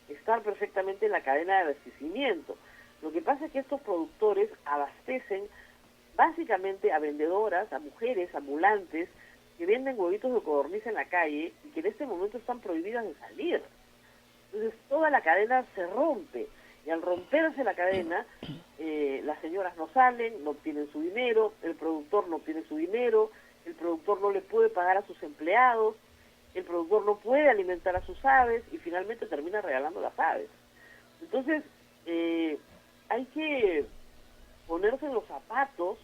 estar perfectamente en la cadena de abastecimiento. Lo que pasa es que estos productores abastecen básicamente a vendedoras, a mujeres ambulantes que venden huevitos de codorniz en la calle y que en este momento están prohibidas de salir. Entonces toda la cadena se rompe, y al romperse la cadena, las señoras no salen, no obtienen su dinero, el productor no obtiene su dinero, el productor no le puede pagar a sus empleados, el productor no puede alimentar a sus aves y finalmente termina regalando las aves. Entonces, hay que ponerse en los zapatos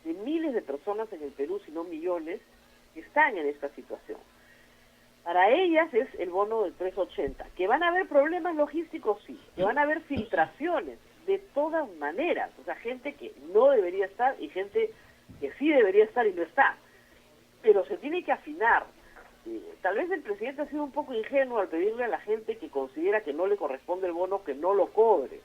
de miles de personas en el Perú, si no millones, que están en esta situación. Para ellas es el bono de 380. ¿Que van a haber problemas logísticos? Sí. ¿Que van a haber filtraciones? De todas maneras. O sea, gente que no debería estar y gente que sí debería estar y no está. Pero se tiene que afinar. Tal vez el presidente ha sido un poco ingenuo al pedirle a la gente que considera que no le corresponde el bono que no lo cobre,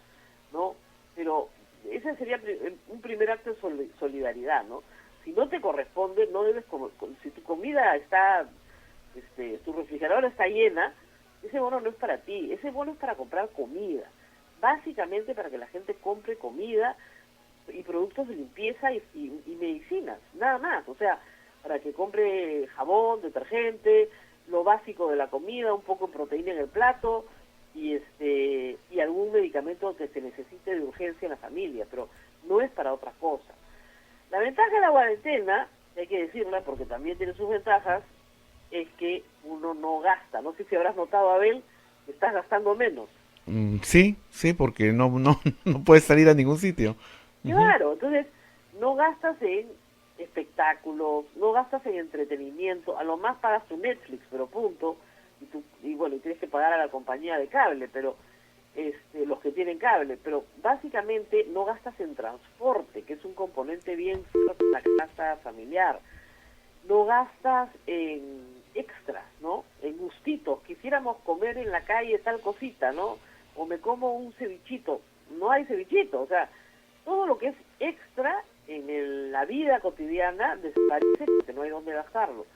¿no? Pero ese sería un primer acto de solidaridad, ¿no? Si no te corresponde, no debes comer. Si tu comida está, tu refrigeradora está llena, ese bono no es para ti, ese bono es para comprar comida, básicamente para que la gente compre comida y productos de limpieza y medicinas, nada más. O sea, para que compre jabón, detergente, lo básico de la comida, un poco de proteína en el plato y algún medicamento que se necesite de urgencia en la familia, pero no es para otra cosa. La ventaja de la cuarentena, hay que decirla porque también tiene sus ventajas, es que uno no gasta. No sé si habrás notado, Abel, que estás gastando menos. Sí, porque no puedes salir a ningún sitio. Claro, entonces no gastas en espectáculos, no gastas en entretenimiento, a lo más pagas tu Netflix, pero punto, y bueno, y tienes que pagar a la compañía de cable, pero los que tienen cable, pero básicamente no gastas en transporte, que es un componente bien fuerte en la casa familiar, no gastas en extras, ¿no? En gustitos, quisiéramos comer en la calle tal cosita, ¿no? O me como un cevichito, no hay cevichito, o sea, todo lo que es extra en la vida cotidiana desaparece porque no hay dónde gastarlo.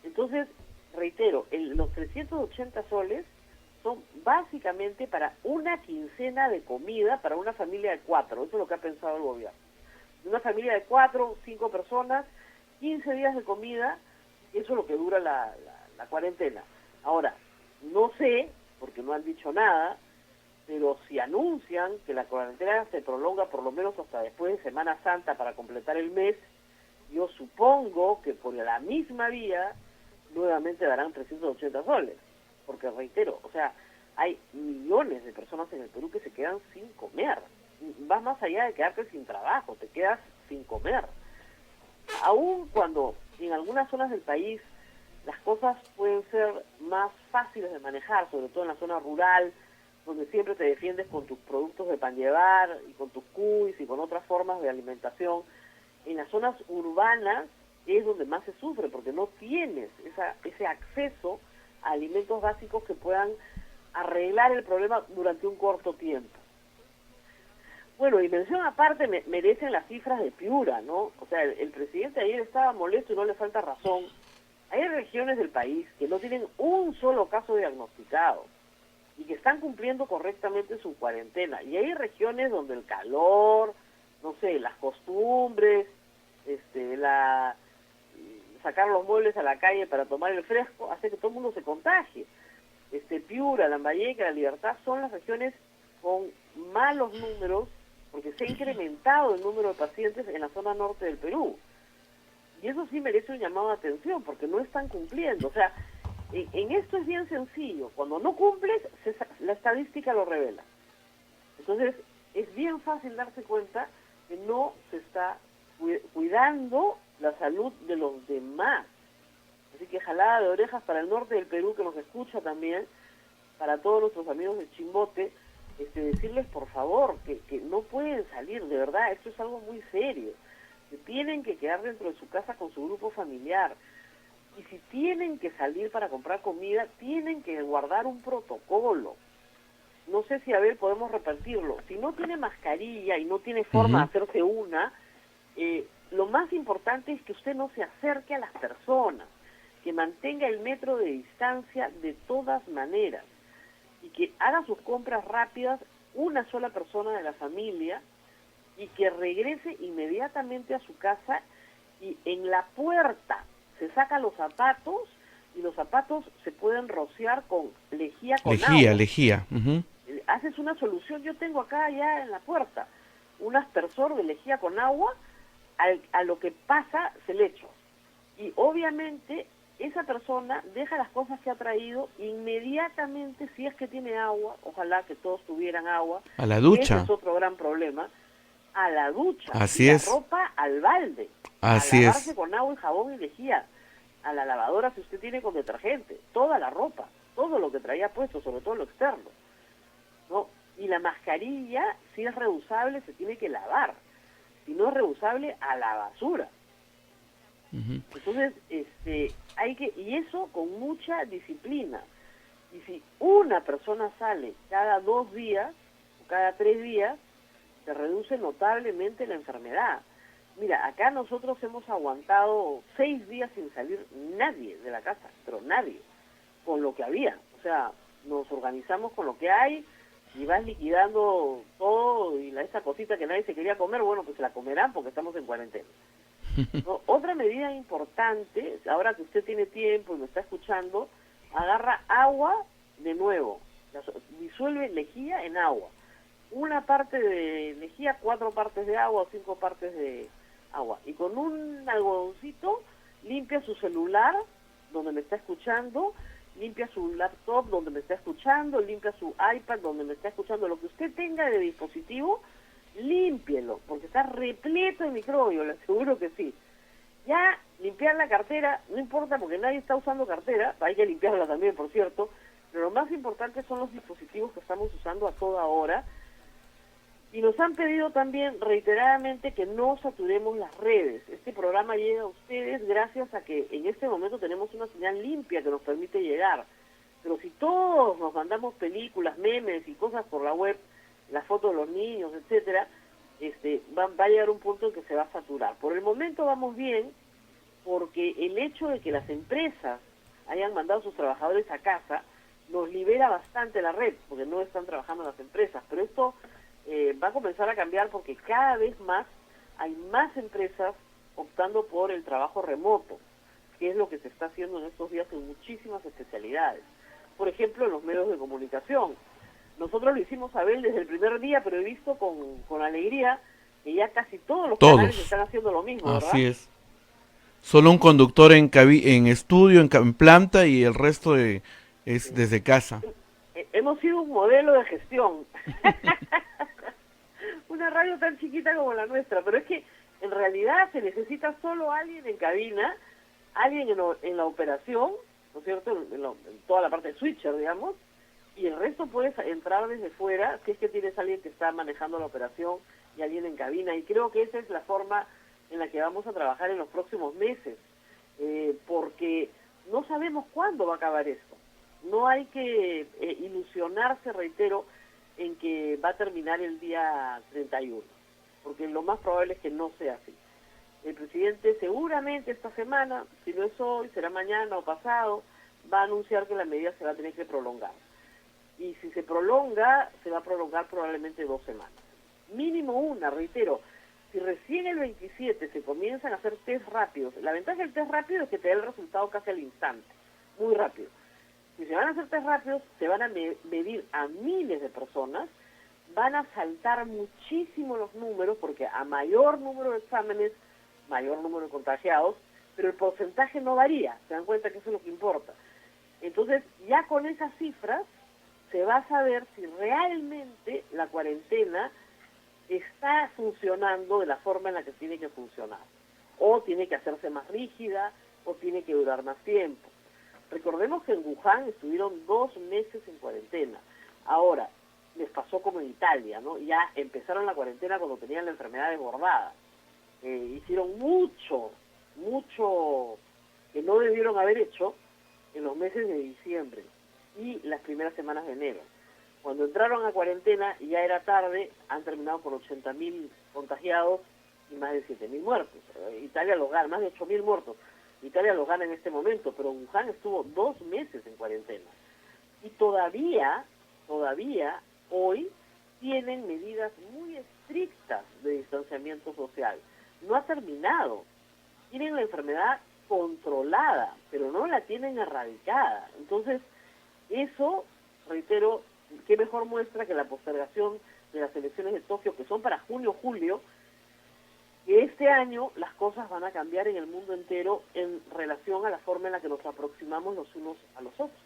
Entonces, reitero, los 380 soles son básicamente para una quincena de comida para una familia de 4, eso es lo que ha pensado el gobierno. Una familia de 4, 5 personas, 15 días de comida, eso es lo que dura la cuarentena. Ahora, no sé, porque no han dicho nada, pero si anuncian que la cuarentena se prolonga por lo menos hasta después de Semana Santa para completar el mes, yo supongo que por la misma vía nuevamente darán 380 soles, porque reitero, o sea, hay millones de personas en el Perú que se quedan sin comer. Vas más allá de quedarte sin trabajo, te quedas sin comer. Aún cuando en algunas zonas del país las cosas pueden ser más fáciles de manejar, sobre todo en la zona rural, donde siempre te defiendes con tus productos de pan llevar y con tus cuis y con otras formas de alimentación, en las zonas urbanas es donde más se sufre, porque no tienes ese acceso a alimentos básicos que puedan arreglar el problema durante un corto tiempo. Bueno, y mención aparte merecen las cifras de Piura, ¿no? O sea, el presidente ayer estaba molesto y no le falta razón, Hay regiones del país que no tienen un solo caso diagnosticado y que están cumpliendo correctamente su cuarentena. Y hay regiones donde el calor, no sé, las costumbres, sacar los muebles a la calle para tomar el fresco, hace que todo el mundo se contagie. Piura, Lambayeque, La Libertad son las regiones con malos números, porque se ha incrementado el número de pacientes en la zona norte del Perú. Y eso sí merece un llamado de atención, porque no están cumpliendo. O sea, en esto es bien sencillo. Cuando no cumples, la estadística lo revela. Entonces, es bien fácil darse cuenta que no se está cuidando la salud de los demás. Así que jalada de orejas para el norte del Perú, que nos escucha también, para todos nuestros amigos de Chimbote, decirles por favor que no pueden salir, de verdad, esto es algo muy serio. Que tienen que quedar dentro de su casa con su grupo familiar. Y si tienen que salir para comprar comida, tienen que guardar un protocolo. No sé si, a ver, podemos repartirlo. Si no tiene mascarilla y no tiene forma de hacerse una, lo más importante es que usted no se acerque a las personas, que mantenga el metro de distancia de todas maneras y que haga sus compras rápidas una sola persona de la familia y que regrese inmediatamente a su casa y en la puerta se saca los zapatos y los zapatos se pueden rociar con lejía con agua. Lejía. Haces una solución, yo tengo acá ya en la puerta un aspersor de lejía con agua, a lo que pasa se le echa. Y obviamente esa persona deja las cosas que ha traído inmediatamente, si es que tiene agua, ojalá que todos tuvieran agua. A la ducha. Ese es otro gran problema. A la ducha. Así y es. La ropa al balde. Así a lavarse es. con agua y jabón y lejía. A la lavadora si usted tiene con detergente. Toda la ropa. Todo lo que traía puesto, sobre todo lo externo. ¿No? Y la mascarilla, si es reusable, se tiene que lavar. Si no es reusable, a la basura. Entonces, y eso con mucha disciplina. Y si una persona sale cada 2 días o cada 3 días, se reduce notablemente la enfermedad. Mira, acá nosotros hemos aguantado 6 días sin salir nadie de la casa, pero nadie, con lo que había. O sea, nos organizamos con lo que hay y vas liquidando todo, y esa cosita que nadie se quería comer, bueno, pues se la comerán porque estamos en cuarentena. ¿No? Otra medida importante, ahora que usted tiene tiempo y me está escuchando, agarra agua de nuevo, disuelve lejía en agua. Una parte de lejía, 4 partes de agua o 5 partes de agua. Y con un algodoncito limpia su celular, donde me está escuchando, limpia su laptop, donde me está escuchando, limpia su iPad, donde me está escuchando. Lo que usted tenga de dispositivo, límpielo, porque está repleto de microbios, le aseguro que sí. Ya limpiar la cartera, no importa porque nadie está usando cartera, hay que limpiarla también, por cierto, pero lo más importante son los dispositivos que estamos usando a toda hora. Y nos han pedido también reiteradamente que no saturemos las redes. Este programa llega a ustedes gracias a que en este momento tenemos una señal limpia que nos permite llegar. Pero si todos nos mandamos películas, memes y cosas por la web, las fotos de los niños, etcétera, va a llegar un punto en que se va a saturar. Por el momento vamos bien, porque el hecho de que las empresas hayan mandado a sus trabajadores a casa nos libera bastante la red, porque no están trabajando las empresas. Pero esto va a comenzar a cambiar porque cada vez más hay más empresas optando por el trabajo remoto, que es lo que se está haciendo en estos días en muchísimas especialidades. Por ejemplo, en los medios de comunicación. Nosotros lo hicimos, Abel, desde el primer día, pero he visto con alegría que ya casi todos los canales están haciendo lo mismo, ¿verdad? Así es. Solo un conductor en estudio, en planta, y el resto es desde casa. Hemos sido un modelo de gestión. Una radio tan chiquita como la nuestra, pero es que en realidad se necesita solo alguien en cabina, alguien en la operación, ¿no es cierto?, en toda la parte de switcher, digamos, y el resto puedes entrar desde fuera si es que tienes a alguien que está manejando la operación y alguien en cabina. Y creo que esa es la forma en la que vamos a trabajar en los próximos meses, porque no sabemos cuándo va a acabar esto. No hay que ilusionarse, reitero, en que va a terminar el día 31, porque lo más probable es que no sea así. El presidente seguramente esta semana, si no es hoy, será mañana o pasado, va a anunciar que la medida se va a tener que prolongar. Y si se prolonga, se va a prolongar probablemente 2 semanas. Mínimo una, reitero. Si recién el 27 se comienzan a hacer test rápidos, la ventaja del test rápido es que te da el resultado casi al instante, muy rápido. Si se van a hacer test rápidos, se van a medir a miles de personas, van a saltar muchísimo los números, porque a mayor número de exámenes, mayor número de contagiados, pero el porcentaje no varía, se dan cuenta que eso es lo que importa. Entonces, ya con esas cifras, se va a saber si realmente la cuarentena está funcionando de la forma en la que tiene que funcionar, o tiene que hacerse más rígida, o tiene que durar más tiempo. Recordemos que en Wuhan estuvieron 2 meses en cuarentena. Ahora, les pasó como en Italia, ¿no? Ya empezaron la cuarentena cuando tenían la enfermedad desbordada. Hicieron mucho que no debieron haber hecho en los meses de diciembre y las primeras semanas de enero. Cuando entraron a cuarentena y ya era tarde, han terminado con 80.000 contagiados y más de 7.000 muertos. Italia los gana, más de 8.000 muertos. Italia los gana en este momento, pero Wuhan estuvo 2 meses en cuarentena. Y todavía hoy tienen medidas muy estrictas de distanciamiento social. No ha terminado. Tienen la enfermedad controlada, pero no la tienen erradicada. Entonces, eso, reitero, qué mejor muestra que la postergación de las elecciones de Tokio, que son para junio, julio, que este año las cosas van a cambiar en el mundo entero en relación a la forma en la que nos aproximamos los unos a los otros.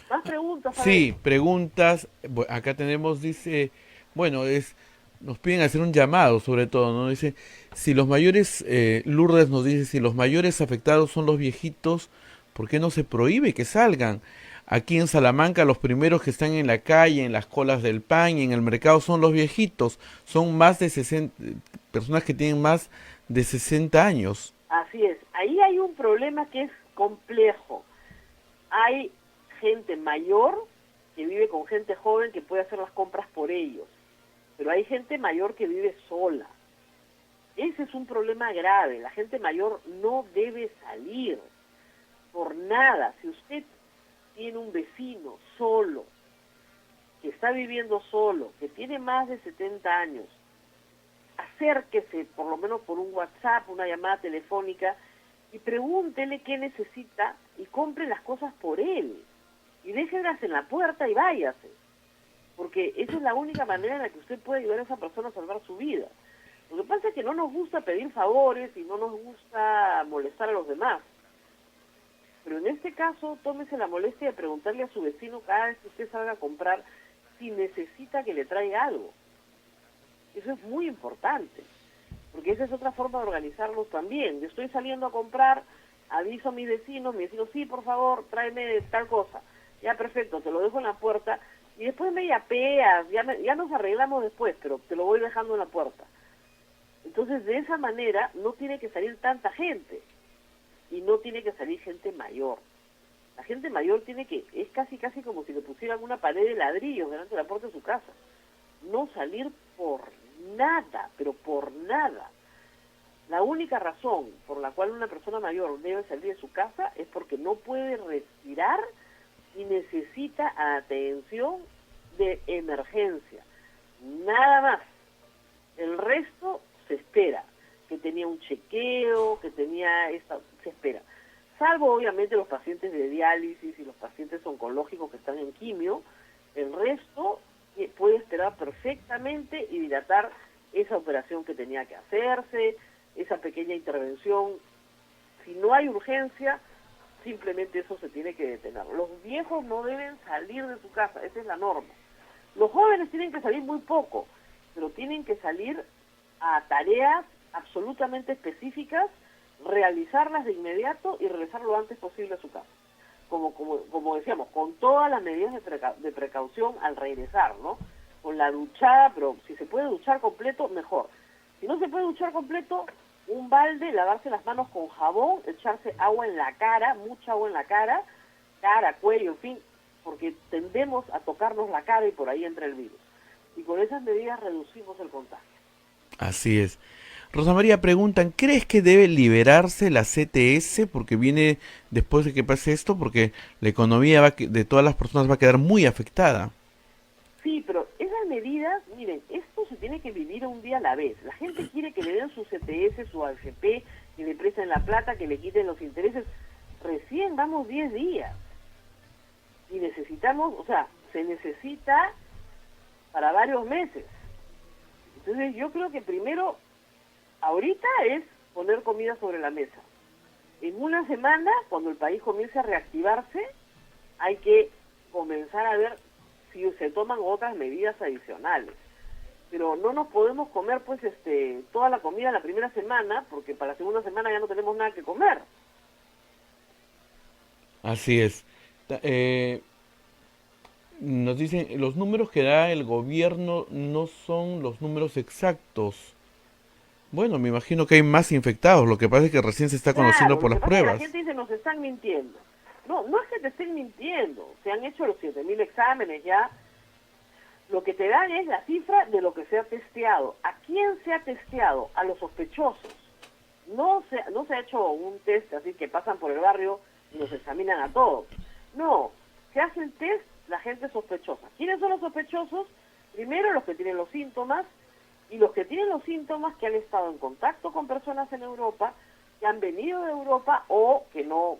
¿Más preguntas? Sí, preguntas. Acá tenemos, dice, bueno, nos piden hacer un llamado sobre todo, ¿no? Dice, si los mayores, Lourdes nos dice, si los mayores afectados son los viejitos, ¿por qué no se prohíbe que salgan? Aquí en Salamanca los primeros que están en la calle, en las colas del pan y en el mercado son los viejitos. Son más de 60, personas que tienen más de 60 años. Así es. Ahí hay un problema que es complejo. Hay gente mayor que vive con gente joven que puede hacer las compras por ellos. Pero hay gente mayor que vive sola. Ese es un problema grave. La gente mayor no debe salir por nada. Si usted tiene un vecino solo, que está viviendo solo, que tiene más de 70 años, acérquese por lo menos por un WhatsApp, una llamada telefónica, y pregúntele qué necesita y compre las cosas por él. Y déjenlas en la puerta y váyase. Porque esa es la única manera en la que usted puede ayudar a esa persona a salvar su vida. Lo que pasa es que no nos gusta pedir favores y no nos gusta molestar a los demás. Pero en este caso, tómese la molestia de preguntarle a su vecino cada vez que usted salga a comprar si necesita que le traiga algo. Eso es muy importante, porque esa es otra forma de organizarlos también. Yo estoy saliendo a comprar, aviso a mi vecino, sí, por favor, tráeme tal cosa. Ya, perfecto, te lo dejo en la puerta y después me yapeas, ya nos arreglamos después, pero te lo voy dejando en la puerta. Entonces, de esa manera, no tiene que salir tanta gente. Y no tiene que salir gente mayor. La gente mayor es casi como si le pusieran una pared de ladrillos delante de la puerta de su casa. No salir por nada, pero por nada. La única razón por la cual una persona mayor debe salir de su casa es porque no puede respirar y necesita atención de emergencia. Nada más. El resto se espera. Que tenía un chequeo, que tenía se espera. Salvo obviamente los pacientes de diálisis y los pacientes oncológicos que están en quimio, el resto puede esperar perfectamente y dilatar esa operación que tenía que hacerse, esa pequeña intervención. Si no hay urgencia, simplemente eso se tiene que detener. Los viejos no deben salir de su casa, esa es la norma. Los jóvenes tienen que salir muy poco, pero tienen que salir a tareas absolutamente específicas, realizarlas de inmediato y regresar lo antes posible a su casa. Como decíamos, con todas las medidas de precaución al regresar, ¿no? Con la duchada, pero si se puede duchar completo, mejor. Si no se puede duchar completo, un balde, lavarse las manos con jabón, echarse agua en la cara, mucha agua en la cara, cuello, en fin, porque tendemos a tocarnos la cara y por ahí entra el virus. Y con esas medidas reducimos el contagio. Así es. Rosa María, preguntan, ¿crees que debe liberarse la CTS porque viene después de que pase esto? Porque la economía de todas las personas va a quedar muy afectada. Sí, pero esas medidas, miren, esto se tiene que vivir un día a la vez. La gente quiere que le den su CTS, su AFP, que le presten la plata, que le quiten los intereses. Recién vamos 10 días. Y necesitamos, o sea, se necesita para varios meses. Entonces yo creo que primero, ahorita es poner comida sobre la mesa. En una semana, cuando el país comience a reactivarse, hay que comenzar a ver si se toman otras medidas adicionales. Pero no nos podemos comer pues toda la comida la primera semana, porque para la segunda semana ya no tenemos nada que comer. Así es. Nos dicen, los números que da el gobierno no son los números exactos. Bueno, me imagino que hay más infectados, lo que pasa es que recién se está conociendo Claro, por lo que las pasa es que la pruebas. gente dice nos están mintiendo. No, no es que te estén mintiendo, se han hecho los 7.000 exámenes ya. Lo que te dan es la cifra de lo que se ha testeado. ¿A quién se ha testeado? A los sospechosos. No se ha hecho un test así que pasan por el barrio y los examinan a todos. No, se hace el test la gente sospechosa. ¿Quiénes son los sospechosos? Primero los que tienen los síntomas, y los que tienen los síntomas que han estado en contacto con personas en Europa, que han venido de Europa o que no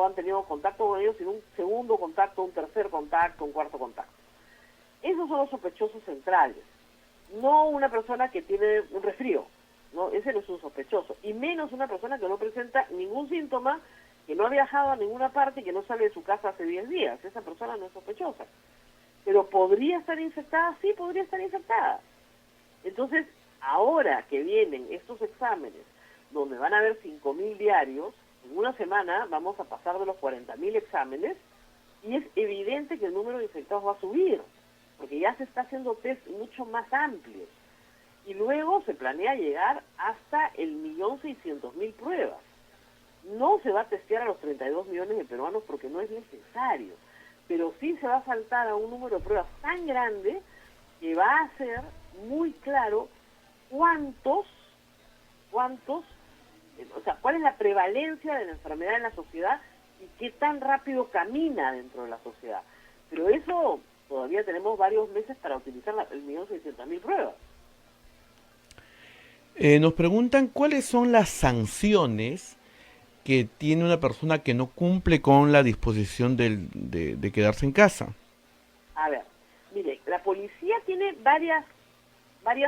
han tenido contacto con ellos, sino un segundo contacto, un tercer contacto, un cuarto contacto. Esos son los sospechosos centrales, no una persona que tiene un resfrío, ¿no? Ese no es un sospechoso, y menos una persona que no presenta ningún síntoma, que no ha viajado a ninguna parte y que no sale de su casa hace 10 días. Esa persona no es sospechosa. Pero ¿podría estar infectada? Sí, podría estar infectada. Entonces, ahora que vienen estos exámenes, donde van a haber 5.000 diarios, en una semana vamos a pasar de los 40.000 exámenes, y es evidente que el número de infectados va a subir, porque ya se está haciendo test mucho más amplios. Y luego se planea llegar hasta el 1.600.000 pruebas. No se va a testear a los 32 millones de peruanos porque no es necesario, pero sí se va a saltar a un número de pruebas tan grande que va a ser muy claro cuál es la prevalencia de la enfermedad en la sociedad y qué tan rápido camina dentro de la sociedad. Pero eso todavía tenemos varios meses para utilizar el 1.600.000 pruebas. Nos preguntan cuáles son las sanciones que tiene una persona que no cumple con la disposición de quedarse en casa. A ver, mire, la policía tiene varias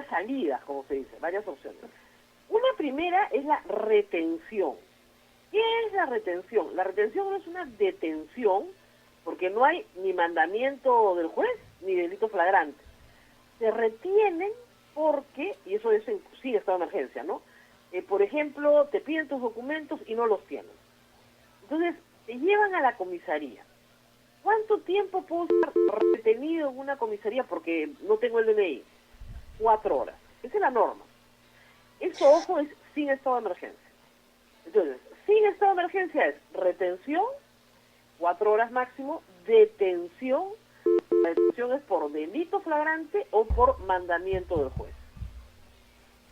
salidas, como se dice, varias opciones. Una primera es la retención. ¿Qué es la retención? La retención no es una detención, porque no hay ni mandamiento del juez ni delito flagrante. Se retienen porque, y eso es sin estado de emergencia, ¿no? Por ejemplo, te piden tus documentos y no los tienes. Entonces, te llevan a la comisaría. ¿Cuánto tiempo puedo estar retenido en una comisaría porque no tengo el DNI? 4 horas. Esa es la norma. Eso, ojo, es sin estado de emergencia. Entonces, sin estado de emergencia es retención, 4 horas máximo, detención. La detención es por delito flagrante o por mandamiento del juez.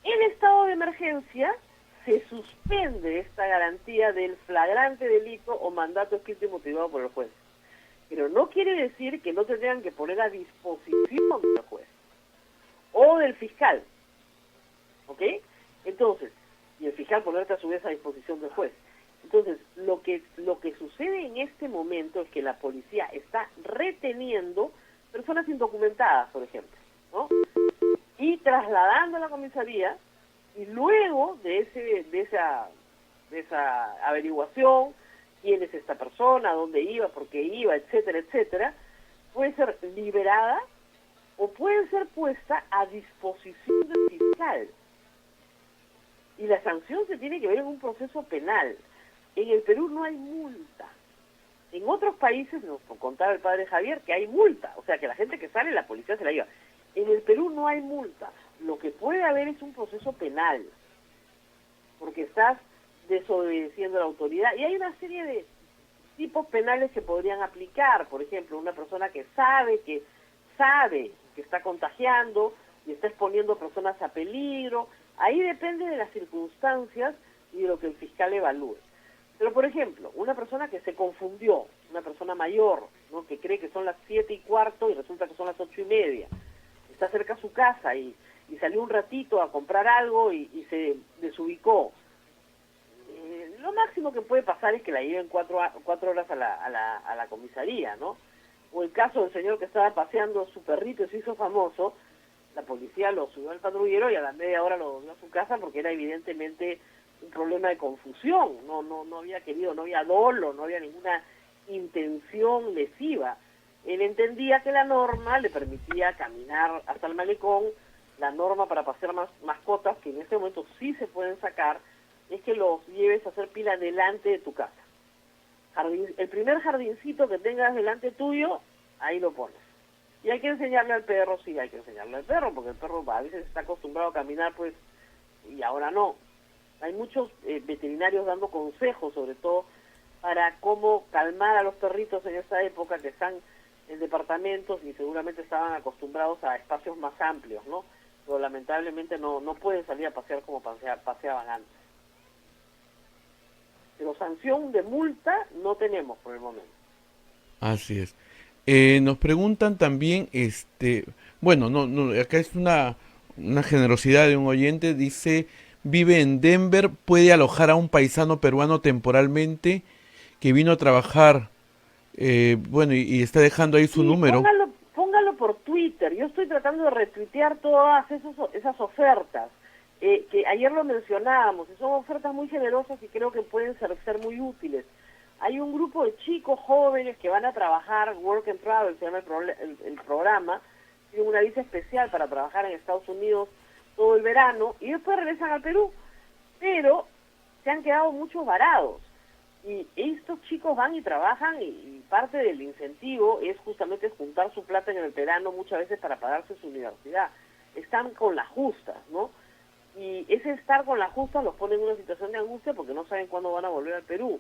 En estado de emergencia se suspende esta garantía del flagrante delito o mandato escrito y motivado por el juez. Pero no quiere decir que no te tengan que poner a disposición del juez o del fiscal, ¿ok? Entonces, y el fiscal ponerte a su vez a disposición del juez. Entonces, lo que sucede en este momento es que la policía está reteniendo personas indocumentadas, por ejemplo, ¿no? Y trasladando a la comisaría, y luego de esa averiguación, quién es esta persona, dónde iba, por qué iba, etcétera, etcétera, puede ser liberada o puede ser puesta a disposición del fiscal. Y la sanción se tiene que ver en un proceso penal. En el Perú no hay multa. En otros países, nos contaba el padre Javier, que hay multa. O sea, que la gente que sale, la policía se la lleva. En el Perú no hay multa. Lo que puede haber es un proceso penal. Porque estás desobedeciendo a la autoridad. Y hay una serie de tipos penales que podrían aplicar. Por ejemplo, una persona que sabe que está contagiando y está exponiendo a personas a peligro. Ahí depende de las circunstancias y de lo que el fiscal evalúe. Pero, por ejemplo, una persona que se confundió, una persona mayor, ¿no?, que cree que son las 7:15 y resulta que son las 8:30, está cerca a su casa y salió un ratito a comprar algo y se desubicó. Lo máximo que puede pasar es que la lleven 4 horas a la comisaría, ¿no? O el caso del señor que estaba paseando su perrito y se hizo famoso, la policía lo subió al patrullero y a la media hora lo volvió a su casa porque era evidentemente un problema de confusión, no había querido, no había dolo, no había ninguna intención lesiva. Él entendía que la norma le permitía caminar hasta el malecón, la norma para pasear mascotas, que en este momento sí se pueden sacar, es que los lleves a hacer pila delante de tu casa. El primer jardincito que tengas delante tuyo, ahí lo pones. Y hay que enseñarle al perro, sí, hay que enseñarle al perro, porque el perro a veces está acostumbrado a caminar, pues, y ahora no. Hay muchos veterinarios dando consejos, sobre todo, para cómo calmar a los perritos en esta época que están en departamentos y seguramente estaban acostumbrados a espacios más amplios, ¿no? Pero lamentablemente no pueden salir a pasear como paseaban antes. Pero sanción de multa no tenemos por el momento. Así es. Nos preguntan también, bueno, acá es una generosidad de un oyente, dice, vive en Denver, puede alojar a un paisano peruano temporalmente que vino a trabajar, bueno, y está dejando ahí su número. Póngalo por Twitter. Yo estoy tratando de retuitear todas esas ofertas, que ayer lo mencionábamos, y son ofertas muy generosas y creo que pueden ser muy útiles. Hay un grupo de chicos jóvenes que van a trabajar, Work and Travel se llama el programa, tienen una visa especial para trabajar en Estados Unidos todo el verano, y después regresan al Perú, pero se han quedado muchos varados. Y estos chicos van y trabajan y parte del incentivo es justamente juntar su plata en el verano muchas veces para pagarse su universidad. Están con las justas, ¿no? Y ese estar con las justas los pone en una situación de angustia porque no saben cuándo van a volver al Perú.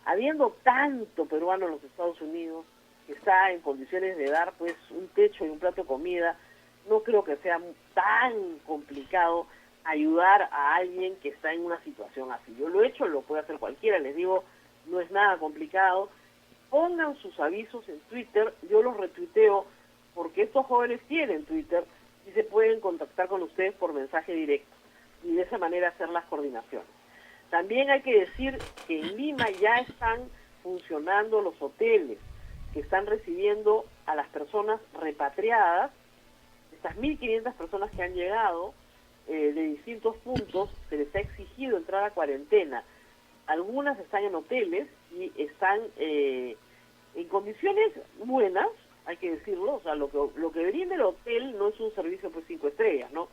Habiendo tanto peruano en los Estados Unidos que está en condiciones de dar pues un techo y un plato de comida, no creo que sea tan complicado ayudar a alguien que está en una situación así. Yo lo he hecho, lo puede hacer cualquiera, les digo, no es nada complicado. Pongan sus avisos en Twitter, yo los retuiteo porque estos jóvenes tienen Twitter y se pueden contactar con ustedes por mensaje directo y de esa manera hacer las coordinaciones. También hay que decir que en Lima ya están funcionando los hoteles que están recibiendo a las personas repatriadas, estas 1.500 personas que han llegado de distintos puntos, se les ha exigido entrar a cuarentena. Algunas están en hoteles y están en condiciones buenas, hay que decirlo, o sea, lo que brinda el hotel no es un servicio pues 5 estrellas, ¿no?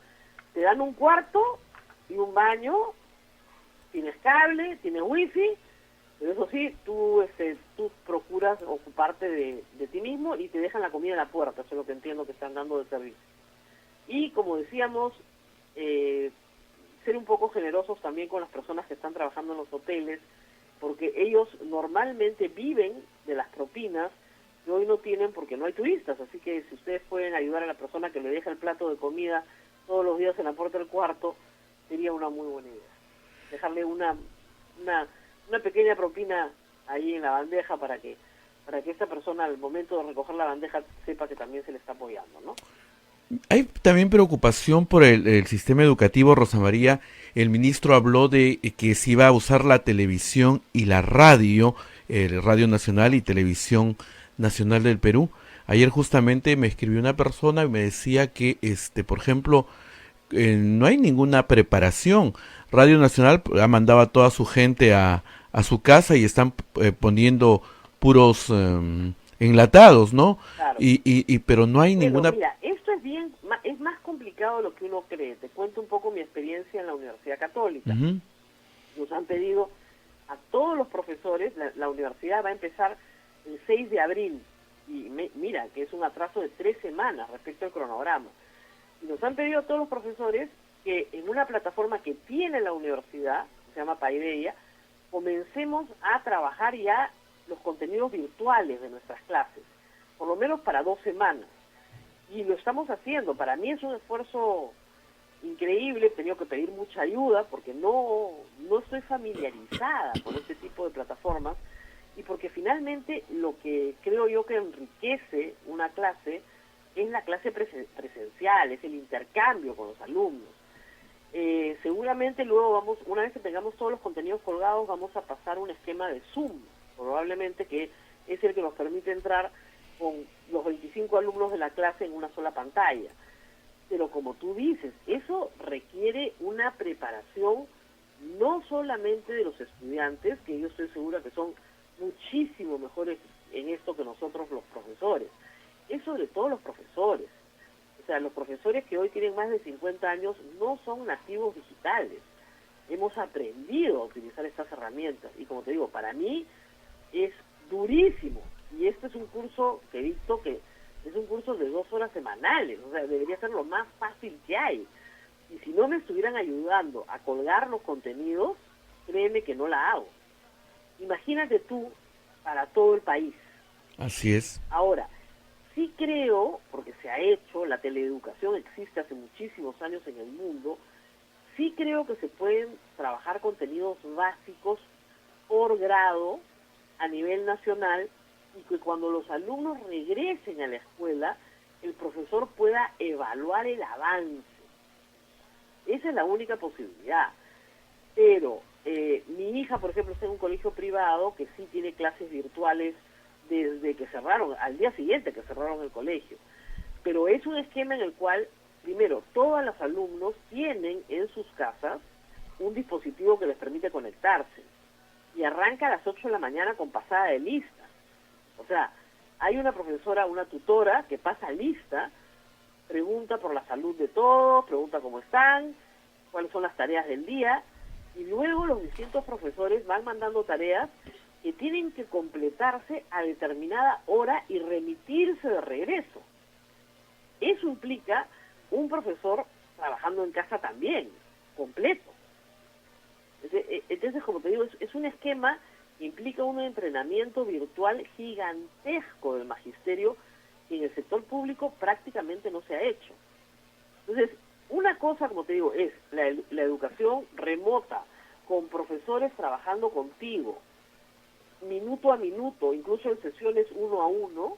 Te dan un cuarto y un baño, tienes cable, tienes wifi, pero eso sí, tú procuras ocuparte de ti mismo y te dejan la comida en la puerta, eso es lo que entiendo que están dando de servicio. Y como decíamos, ser un poco generosos también con las personas que están trabajando en los hoteles, porque ellos normalmente viven de las propinas que hoy no tienen porque no hay turistas, así que si ustedes pueden ayudar a la persona que le deja el plato de comida todos los días en la puerta del cuarto, sería una muy buena idea. Dejarle una pequeña propina ahí en la bandeja para que esta persona al momento de recoger la bandeja sepa que también se le está apoyando, ¿no? Hay también preocupación por el sistema educativo, Rosa María. El ministro habló de que se iba a usar la televisión y la radio, Radio Nacional y Televisión Nacional del Perú. Ayer justamente me escribió una persona y me decía que, por ejemplo, no hay ninguna preparación. Radio Nacional ha mandado a toda su gente a su casa y están poniendo puros enlatados, ¿no? Claro. Pero no hay ninguna... Mira, esto es más complicado de lo que uno cree. Te cuento un poco mi experiencia en la Universidad Católica. Uh-huh. Nos han pedido a todos los profesores, la universidad va a empezar el 6 de abril, y mira, que es un atraso de 3 semanas respecto al cronograma. Y nos han pedido a todos los profesores que en una plataforma que tiene la universidad, se llama Paideia, comencemos a trabajar ya los contenidos virtuales de nuestras clases, por lo menos para 2 semanas. Y lo estamos haciendo. Para mí es un esfuerzo increíble, he tenido que pedir mucha ayuda porque no estoy familiarizada con este tipo de plataformas y porque finalmente lo que creo yo que enriquece una clase es la clase presencial, es el intercambio con los alumnos. Seguramente luego una vez que tengamos todos los contenidos colgados, vamos a pasar un esquema de Zoom, probablemente que es el que nos permite entrar con los 25 alumnos de la clase en una sola pantalla. Pero como tú dices, eso requiere una preparación no solamente de los estudiantes, que yo estoy segura que son muchísimo mejores en esto que nosotros los profesores, es sobre todo los profesores. O sea, los profesores que hoy tienen más de 50 años no son nativos digitales. Hemos aprendido a utilizar estas herramientas y como te digo, para mí es durísimo. Y este es un curso que he visto que es un curso de 2 horas semanales, o sea, debería ser lo más fácil que hay. Y si no me estuvieran ayudando a colgar los contenidos, créeme que no la hago. Imagínate tú para todo el país. Así es. Ahora, sí creo, porque se ha hecho, la teleeducación existe hace muchísimos años en el mundo, sí creo que se pueden trabajar contenidos básicos por grado a nivel nacional y que cuando los alumnos regresen a la escuela, el profesor pueda evaluar el avance. Esa es la única posibilidad. Pero mi hija, por ejemplo, está en un colegio privado que sí tiene clases virtuales desde que cerraron, al día siguiente que cerraron el colegio. Pero es un esquema en el cual, primero, todos los alumnos tienen en sus casas un dispositivo que les permite conectarse. Y arranca a las 8 de la mañana con pasada de lista. O sea, hay una profesora, una tutora que pasa lista, pregunta por la salud de todos, pregunta cómo están, cuáles son las tareas del día, y luego los distintos profesores van mandando tareas que tienen que completarse a determinada hora y remitirse de regreso. Eso implica un profesor trabajando en casa también, completo. Entonces, como te digo, es un esquema que implica un entrenamiento virtual gigantesco del magisterio que en el sector público prácticamente no se ha hecho. Entonces, una cosa, como te digo, es la educación remota, con profesores trabajando contigo, minuto a minuto, incluso en sesiones 1 a 1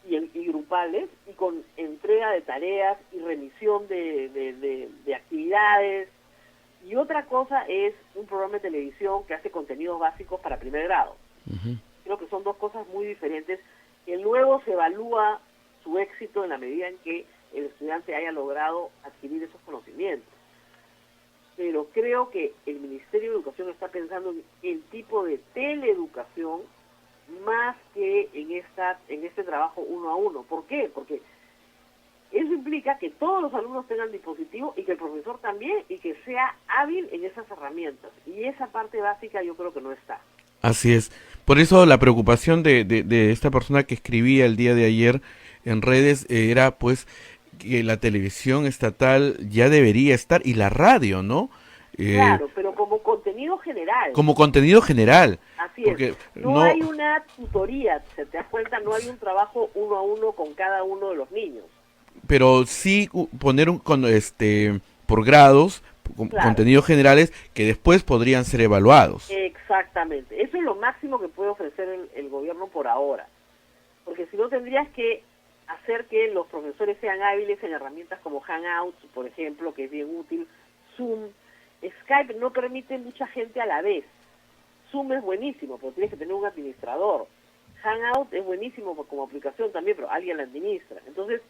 y grupales, y con entrega de tareas y remisión de actividades. Y otra cosa es un programa de televisión que hace contenidos básicos para primer grado. Uh-huh. Creo que son dos cosas muy diferentes, que luego se evalúa su éxito en la medida en que el estudiante haya logrado adquirir esos conocimientos. Pero creo que el Ministerio de Educación está pensando en el tipo de teleeducación más que en este trabajo 1 a 1. ¿Por qué? Porque eso implica que todos los alumnos tengan dispositivo y que el profesor también, y que sea hábil en esas herramientas. Y esa parte básica yo creo que no está. Así es. Por eso la preocupación de esta persona que escribía el día de ayer en redes era pues que la televisión estatal ya debería estar, y la radio, ¿no? Claro, pero como contenido general. Como contenido general. Así porque es. No hay una tutoría, ¿se te das cuenta? No hay un trabajo 1 a 1 con cada uno de los niños. Pero sí poner por grados, Claro. contenidos generales que después podrían ser evaluados. Exactamente. Eso es lo máximo que puede ofrecer el gobierno por ahora. Porque si no, tendrías que hacer que los profesores sean hábiles en herramientas como Hangouts, por ejemplo, que es bien útil, Zoom. Skype no permite mucha gente a la vez. Zoom es buenísimo, pero tienes que tener un administrador. Hangout es buenísimo como aplicación también, pero alguien la administra. Entonces,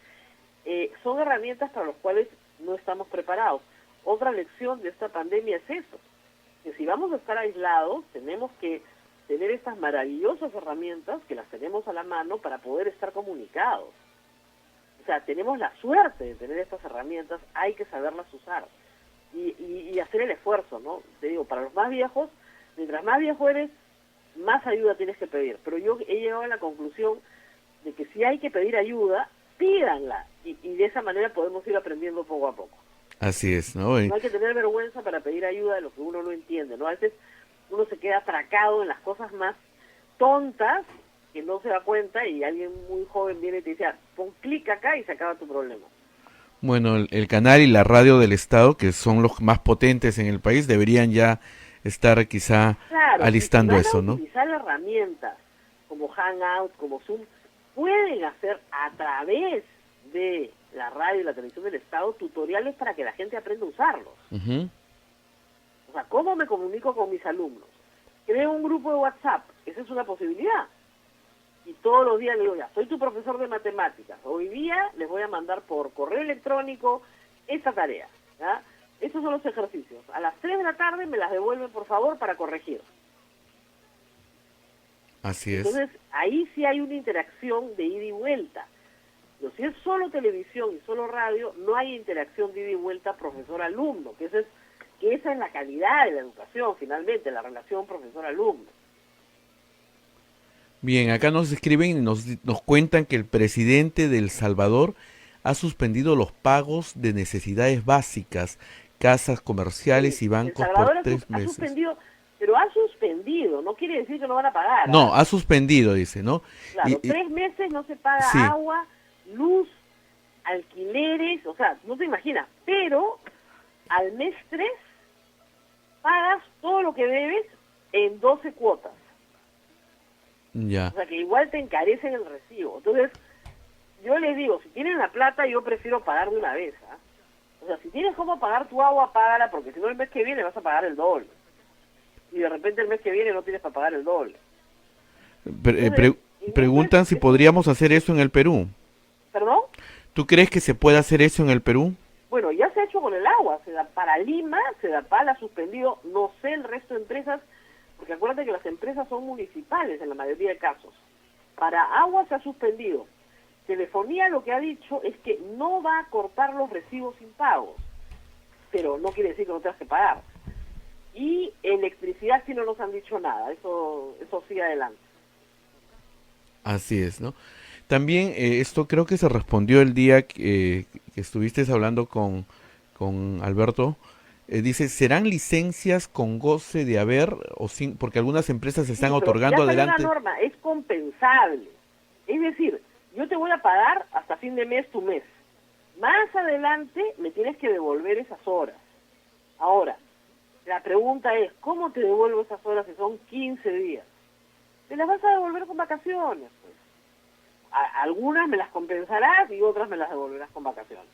son herramientas para las cuales no estamos preparados. Otra lección de esta pandemia es eso, que si vamos a estar aislados, tenemos que tener estas maravillosas herramientas que las tenemos a la mano para poder estar comunicados. O sea, tenemos la suerte de tener estas herramientas, hay que saberlas usar y hacer el esfuerzo, ¿no? Te digo, para los más viejos, mientras más viejo eres, más ayuda tienes que pedir. Pero yo he llegado a la conclusión de que si hay que pedir ayuda, pídanla, y de esa manera podemos ir aprendiendo poco a poco. Así es, ¿no? No hay que tener vergüenza para pedir ayuda de lo que uno no entiende, ¿no? A veces uno se queda atracado en las cosas más tontas que no se da cuenta, y alguien muy joven viene y te dice, pon clic acá y se acaba tu problema. Bueno, el canal y la radio del Estado, que son los más potentes en el país, deberían ya estar quizá Claro, si alistando van a eso, ¿no? utilizar herramientas como Hangout, como Zoom, pueden hacer a través de la radio y la televisión del Estado tutoriales para que la gente aprenda a usarlos. Ujú. O sea, ¿cómo me comunico con mis alumnos? Creo un grupo de WhatsApp, esa es una posibilidad. Y todos los días le digo, ya, soy tu profesor de matemáticas. Hoy día les voy a mandar por correo electrónico esta tarea. ¿Ya? Estos son los ejercicios. A las 3 de la tarde me las devuelven, por favor, para corregir. Así es. Entonces, ahí sí hay una interacción de ida y vuelta. Pero si es solo televisión y solo radio, no hay interacción de ida y vuelta profesor-alumno, que esa es la calidad de la educación, finalmente, la relación profesor-alumno. Bien, acá nos escriben y nos cuentan que el presidente de El Salvador ha suspendido los pagos de necesidades básicas, casas comerciales y El bancos por Salvador tres ha meses. suspendido, pero ha suspendido, no quiere decir que no van a pagar. No, ¿Ah? ha suspendido, dice, ¿no? Claro, 3 meses no se paga sí. agua, luz, alquileres, o sea, no te imaginas, pero al mes 3 pagas todo lo que debes en 12 cuotas. Ya. O sea, que igual te encarecen el recibo. Entonces, yo les digo, si tienen la plata, yo prefiero pagar de una vez. ¿Ah? O sea, si tienes cómo pagar tu agua, págala, porque si no el mes que viene vas a pagar el doble. Y de repente el mes que viene no tienes para pagar el doble. Entonces, Preguntan si podríamos hacer eso en el Perú. ¿Perdón? ¿Tú crees que se puede hacer eso en el Perú? Bueno, ya se ha hecho con el agua. Para Lima, Sedapal ha suspendido, no sé el resto de empresas, porque acuérdate que las empresas son municipales en la mayoría de casos. Para agua se ha suspendido. Telefonía lo que ha dicho es que no va a cortar los recibos impagos, pero no quiere decir que no tengas que pagar. Y electricidad sí no nos han dicho nada, eso sigue adelante. Así es, ¿no? También esto creo que se respondió el día que estuviste hablando con Alberto. Dice, ¿serán licencias con goce de haber o sin? Porque algunas empresas están Sí, pero otorgando ya salió adelante. una norma, es compensable. Es decir, yo te voy a pagar hasta fin de mes tu mes. Más adelante me tienes que devolver esas horas. Ahora, la pregunta es, ¿cómo te devuelvo esas horas si son 15 días? Te las vas a devolver con vacaciones. Pues. Algunas me las compensarás y otras me las devolverás con vacaciones.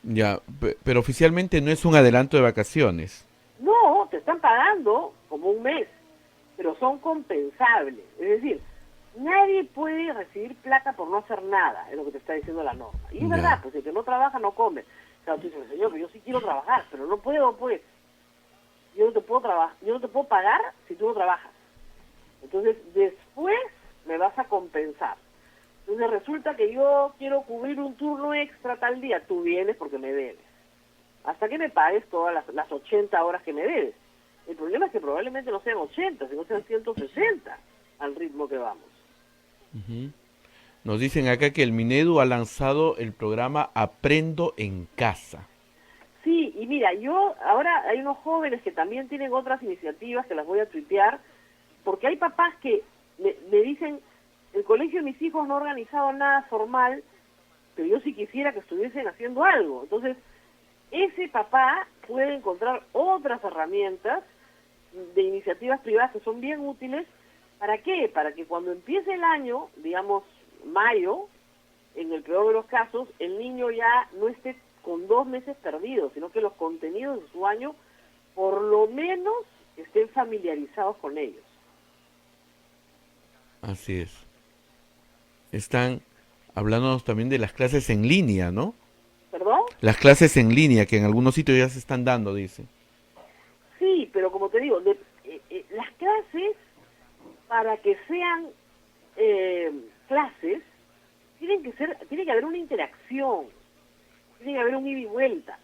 Ya, pero oficialmente no es un adelanto de vacaciones. No, te están pagando como un mes, pero son compensables. Es decir, nadie puede recibir plata por no hacer nada, es lo que te está diciendo la norma. Y es Ya. verdad, pues el que no trabaja no come. Claro, tú dices, señor, pero yo sí quiero trabajar, pero no puedo, pues. Yo no te puedo pagar si tú no trabajas. Entonces, después me vas a compensar. Entonces resulta que yo quiero cubrir un turno extra tal día, tú vienes porque me debes. Hasta que me pagues todas las 80 horas que me debes. El problema es que probablemente no sean 80, sino sean 160 al ritmo que vamos. Ujú. Nos dicen acá que el Minedu ha lanzado el programa Aprendo en Casa. Sí, y mira, ahora hay unos jóvenes que también tienen otras iniciativas que las voy a tuitear, porque hay papás que me dicen, el colegio de mis hijos no ha organizado nada formal, pero yo sí quisiera que estuviesen haciendo algo. Entonces, ese papá puede encontrar otras herramientas de iniciativas privadas que son bien útiles. ¿Para qué? Para que cuando empiece el año, digamos mayo, en el peor de los casos, el niño ya no esté con 2 meses perdidos, sino que los contenidos de su año por lo menos estén familiarizados con ellos. Así es. Están hablándonos también de las clases en línea, ¿no? ¿Perdón? Las clases en línea que en algunos sitios ya se están dando, dice. Sí, pero como te digo, las clases, para que sean clases, tiene que haber una interacción, tiene que haber un ida y vuelta,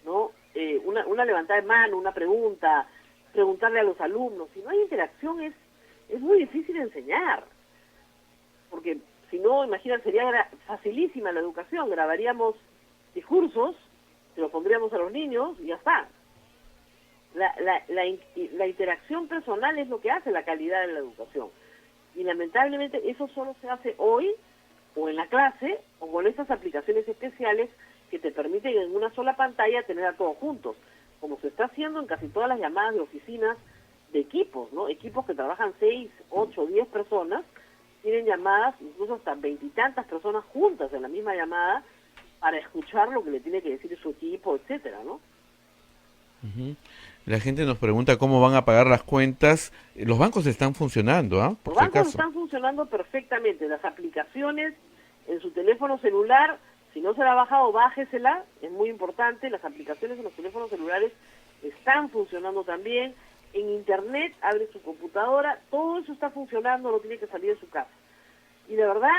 ¿no? Una levantada de mano, una pregunta, preguntarle a los alumnos. Si no hay interacción es muy difícil enseñar, porque si no, imagínate, sería facilísima la educación, grabaríamos discursos, se los pondríamos a los niños y ya está. La interacción personal es lo que hace la calidad de la educación. Y lamentablemente eso solo se hace hoy o en la clase, o con estas aplicaciones especiales que te permiten en una sola pantalla tener a todos juntos, como se está haciendo en casi todas las llamadas de oficinas de equipos, ¿no? Equipos que trabajan 6, 8, 10 personas, tienen llamadas, incluso hasta 20 y tantas personas juntas en la misma llamada, para escuchar lo que le tiene que decir su equipo, etcétera, ¿no? Ujú. La gente nos pregunta cómo van a pagar las cuentas. Los bancos están funcionando, ¿ah? Por Los si bancos acaso. están funcionando perfectamente. Las aplicaciones en su teléfono celular, si no se la ha bajado, bájesela, es muy importante. Las aplicaciones en los teléfonos celulares están funcionando también. En internet, abre su computadora, todo eso está funcionando, no tiene que salir de su casa. Y de verdad,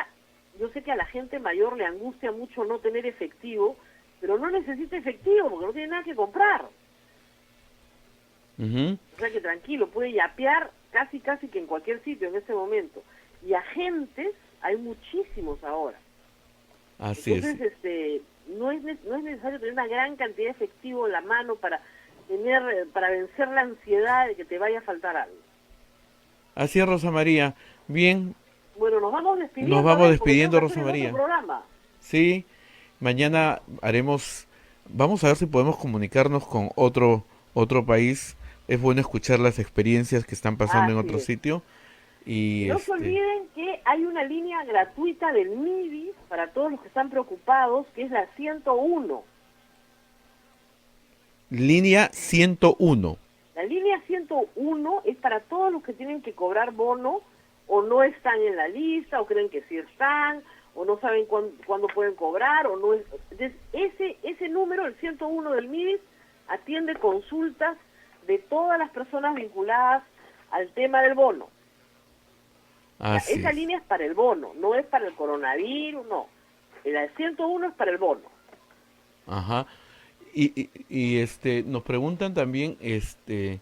yo sé que a la gente mayor le angustia mucho no tener efectivo, pero no necesita efectivo porque no tiene nada que comprar. Ujú. O sea que tranquilo, puede yapear casi que en cualquier sitio en este momento. Y agentes hay muchísimos ahora. Así es. Entonces, no es necesario tener una gran cantidad de efectivo en la mano para vencer la ansiedad de que te vaya a faltar algo. Así es, Rosa María. Bien, Bueno, nos vamos despidiendo. nos vamos ¿ves? Porque despidiendo, tengo que Rosa hacer el María. otro programa. Sí, mañana vamos a ver si podemos comunicarnos con otro país. Es bueno escuchar las experiencias que están pasando en Así otro es. sitio. Y No se olviden que hay una línea gratuita del MIDI para todos los que están preocupados, que es la 101. línea 101. La línea 101 es para todos los que tienen que cobrar bono o no están en la lista o creen que sí están o no saben cuándo pueden cobrar o no es. Entonces, ese número, el 101 del MIDI, atiende consultas de todas las personas vinculadas al tema del bono. Así Esa es. línea es para el bono, no es para el coronavirus, no. La 101 es para el bono. Ajá. Y nos preguntan también, el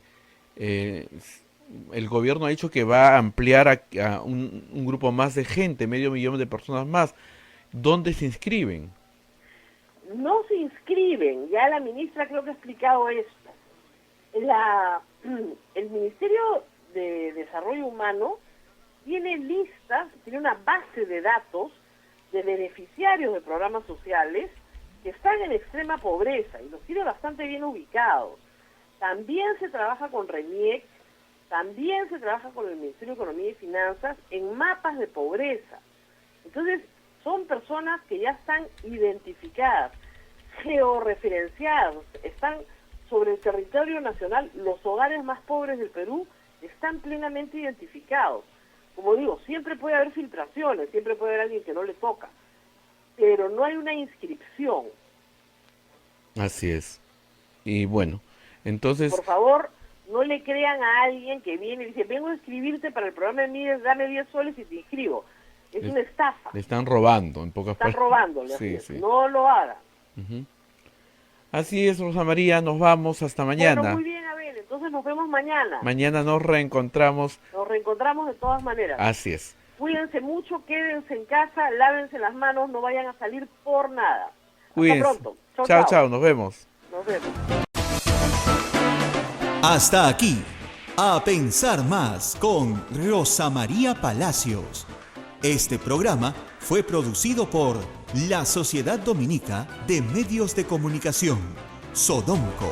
gobierno ha dicho que va a ampliar a un grupo más de gente, 500,000 de personas más. ¿Dónde se inscriben? No se inscriben, ya la ministra creo que ha explicado esto. El Ministerio de Desarrollo Humano tiene una base de datos de beneficiarios de programas sociales que están en extrema pobreza y los tiene bastante bien ubicados. También se trabaja con RENIEC, también se trabaja con el Ministerio de Economía y Finanzas en mapas de pobreza. Entonces, son personas que ya están identificadas, georreferenciadas, están sobre el territorio nacional. Los hogares más pobres del Perú están plenamente identificados. Como digo, siempre puede haber filtraciones, siempre puede haber alguien que no le toca, pero no hay una inscripción. Así es. Y bueno, entonces, Por favor, no le crean a alguien que viene y dice, vengo a inscribirte para el programa de Mides, dame 10 soles y te inscribo. Es una estafa. le están robando, en pocas Están palabras. robándole. Sí, así sí. es. No lo hagan. Ujú. Así es, Rosa María, nos vamos hasta mañana. Bueno, muy bien, Abel. Entonces nos vemos mañana. Mañana nos reencontramos. Nos reencontramos de todas maneras. Así es. Cuídense mucho, quédense en casa, lávense las manos, no vayan a salir por nada. Cuídense. Hasta pronto. Chau, Chao, chau. chao, nos vemos. Nos vemos. Hasta aquí, A Pensar Más con Rosa María Palacios. Este programa fue producido por la Sociedad Dominica de Medios de Comunicación, Sodomco.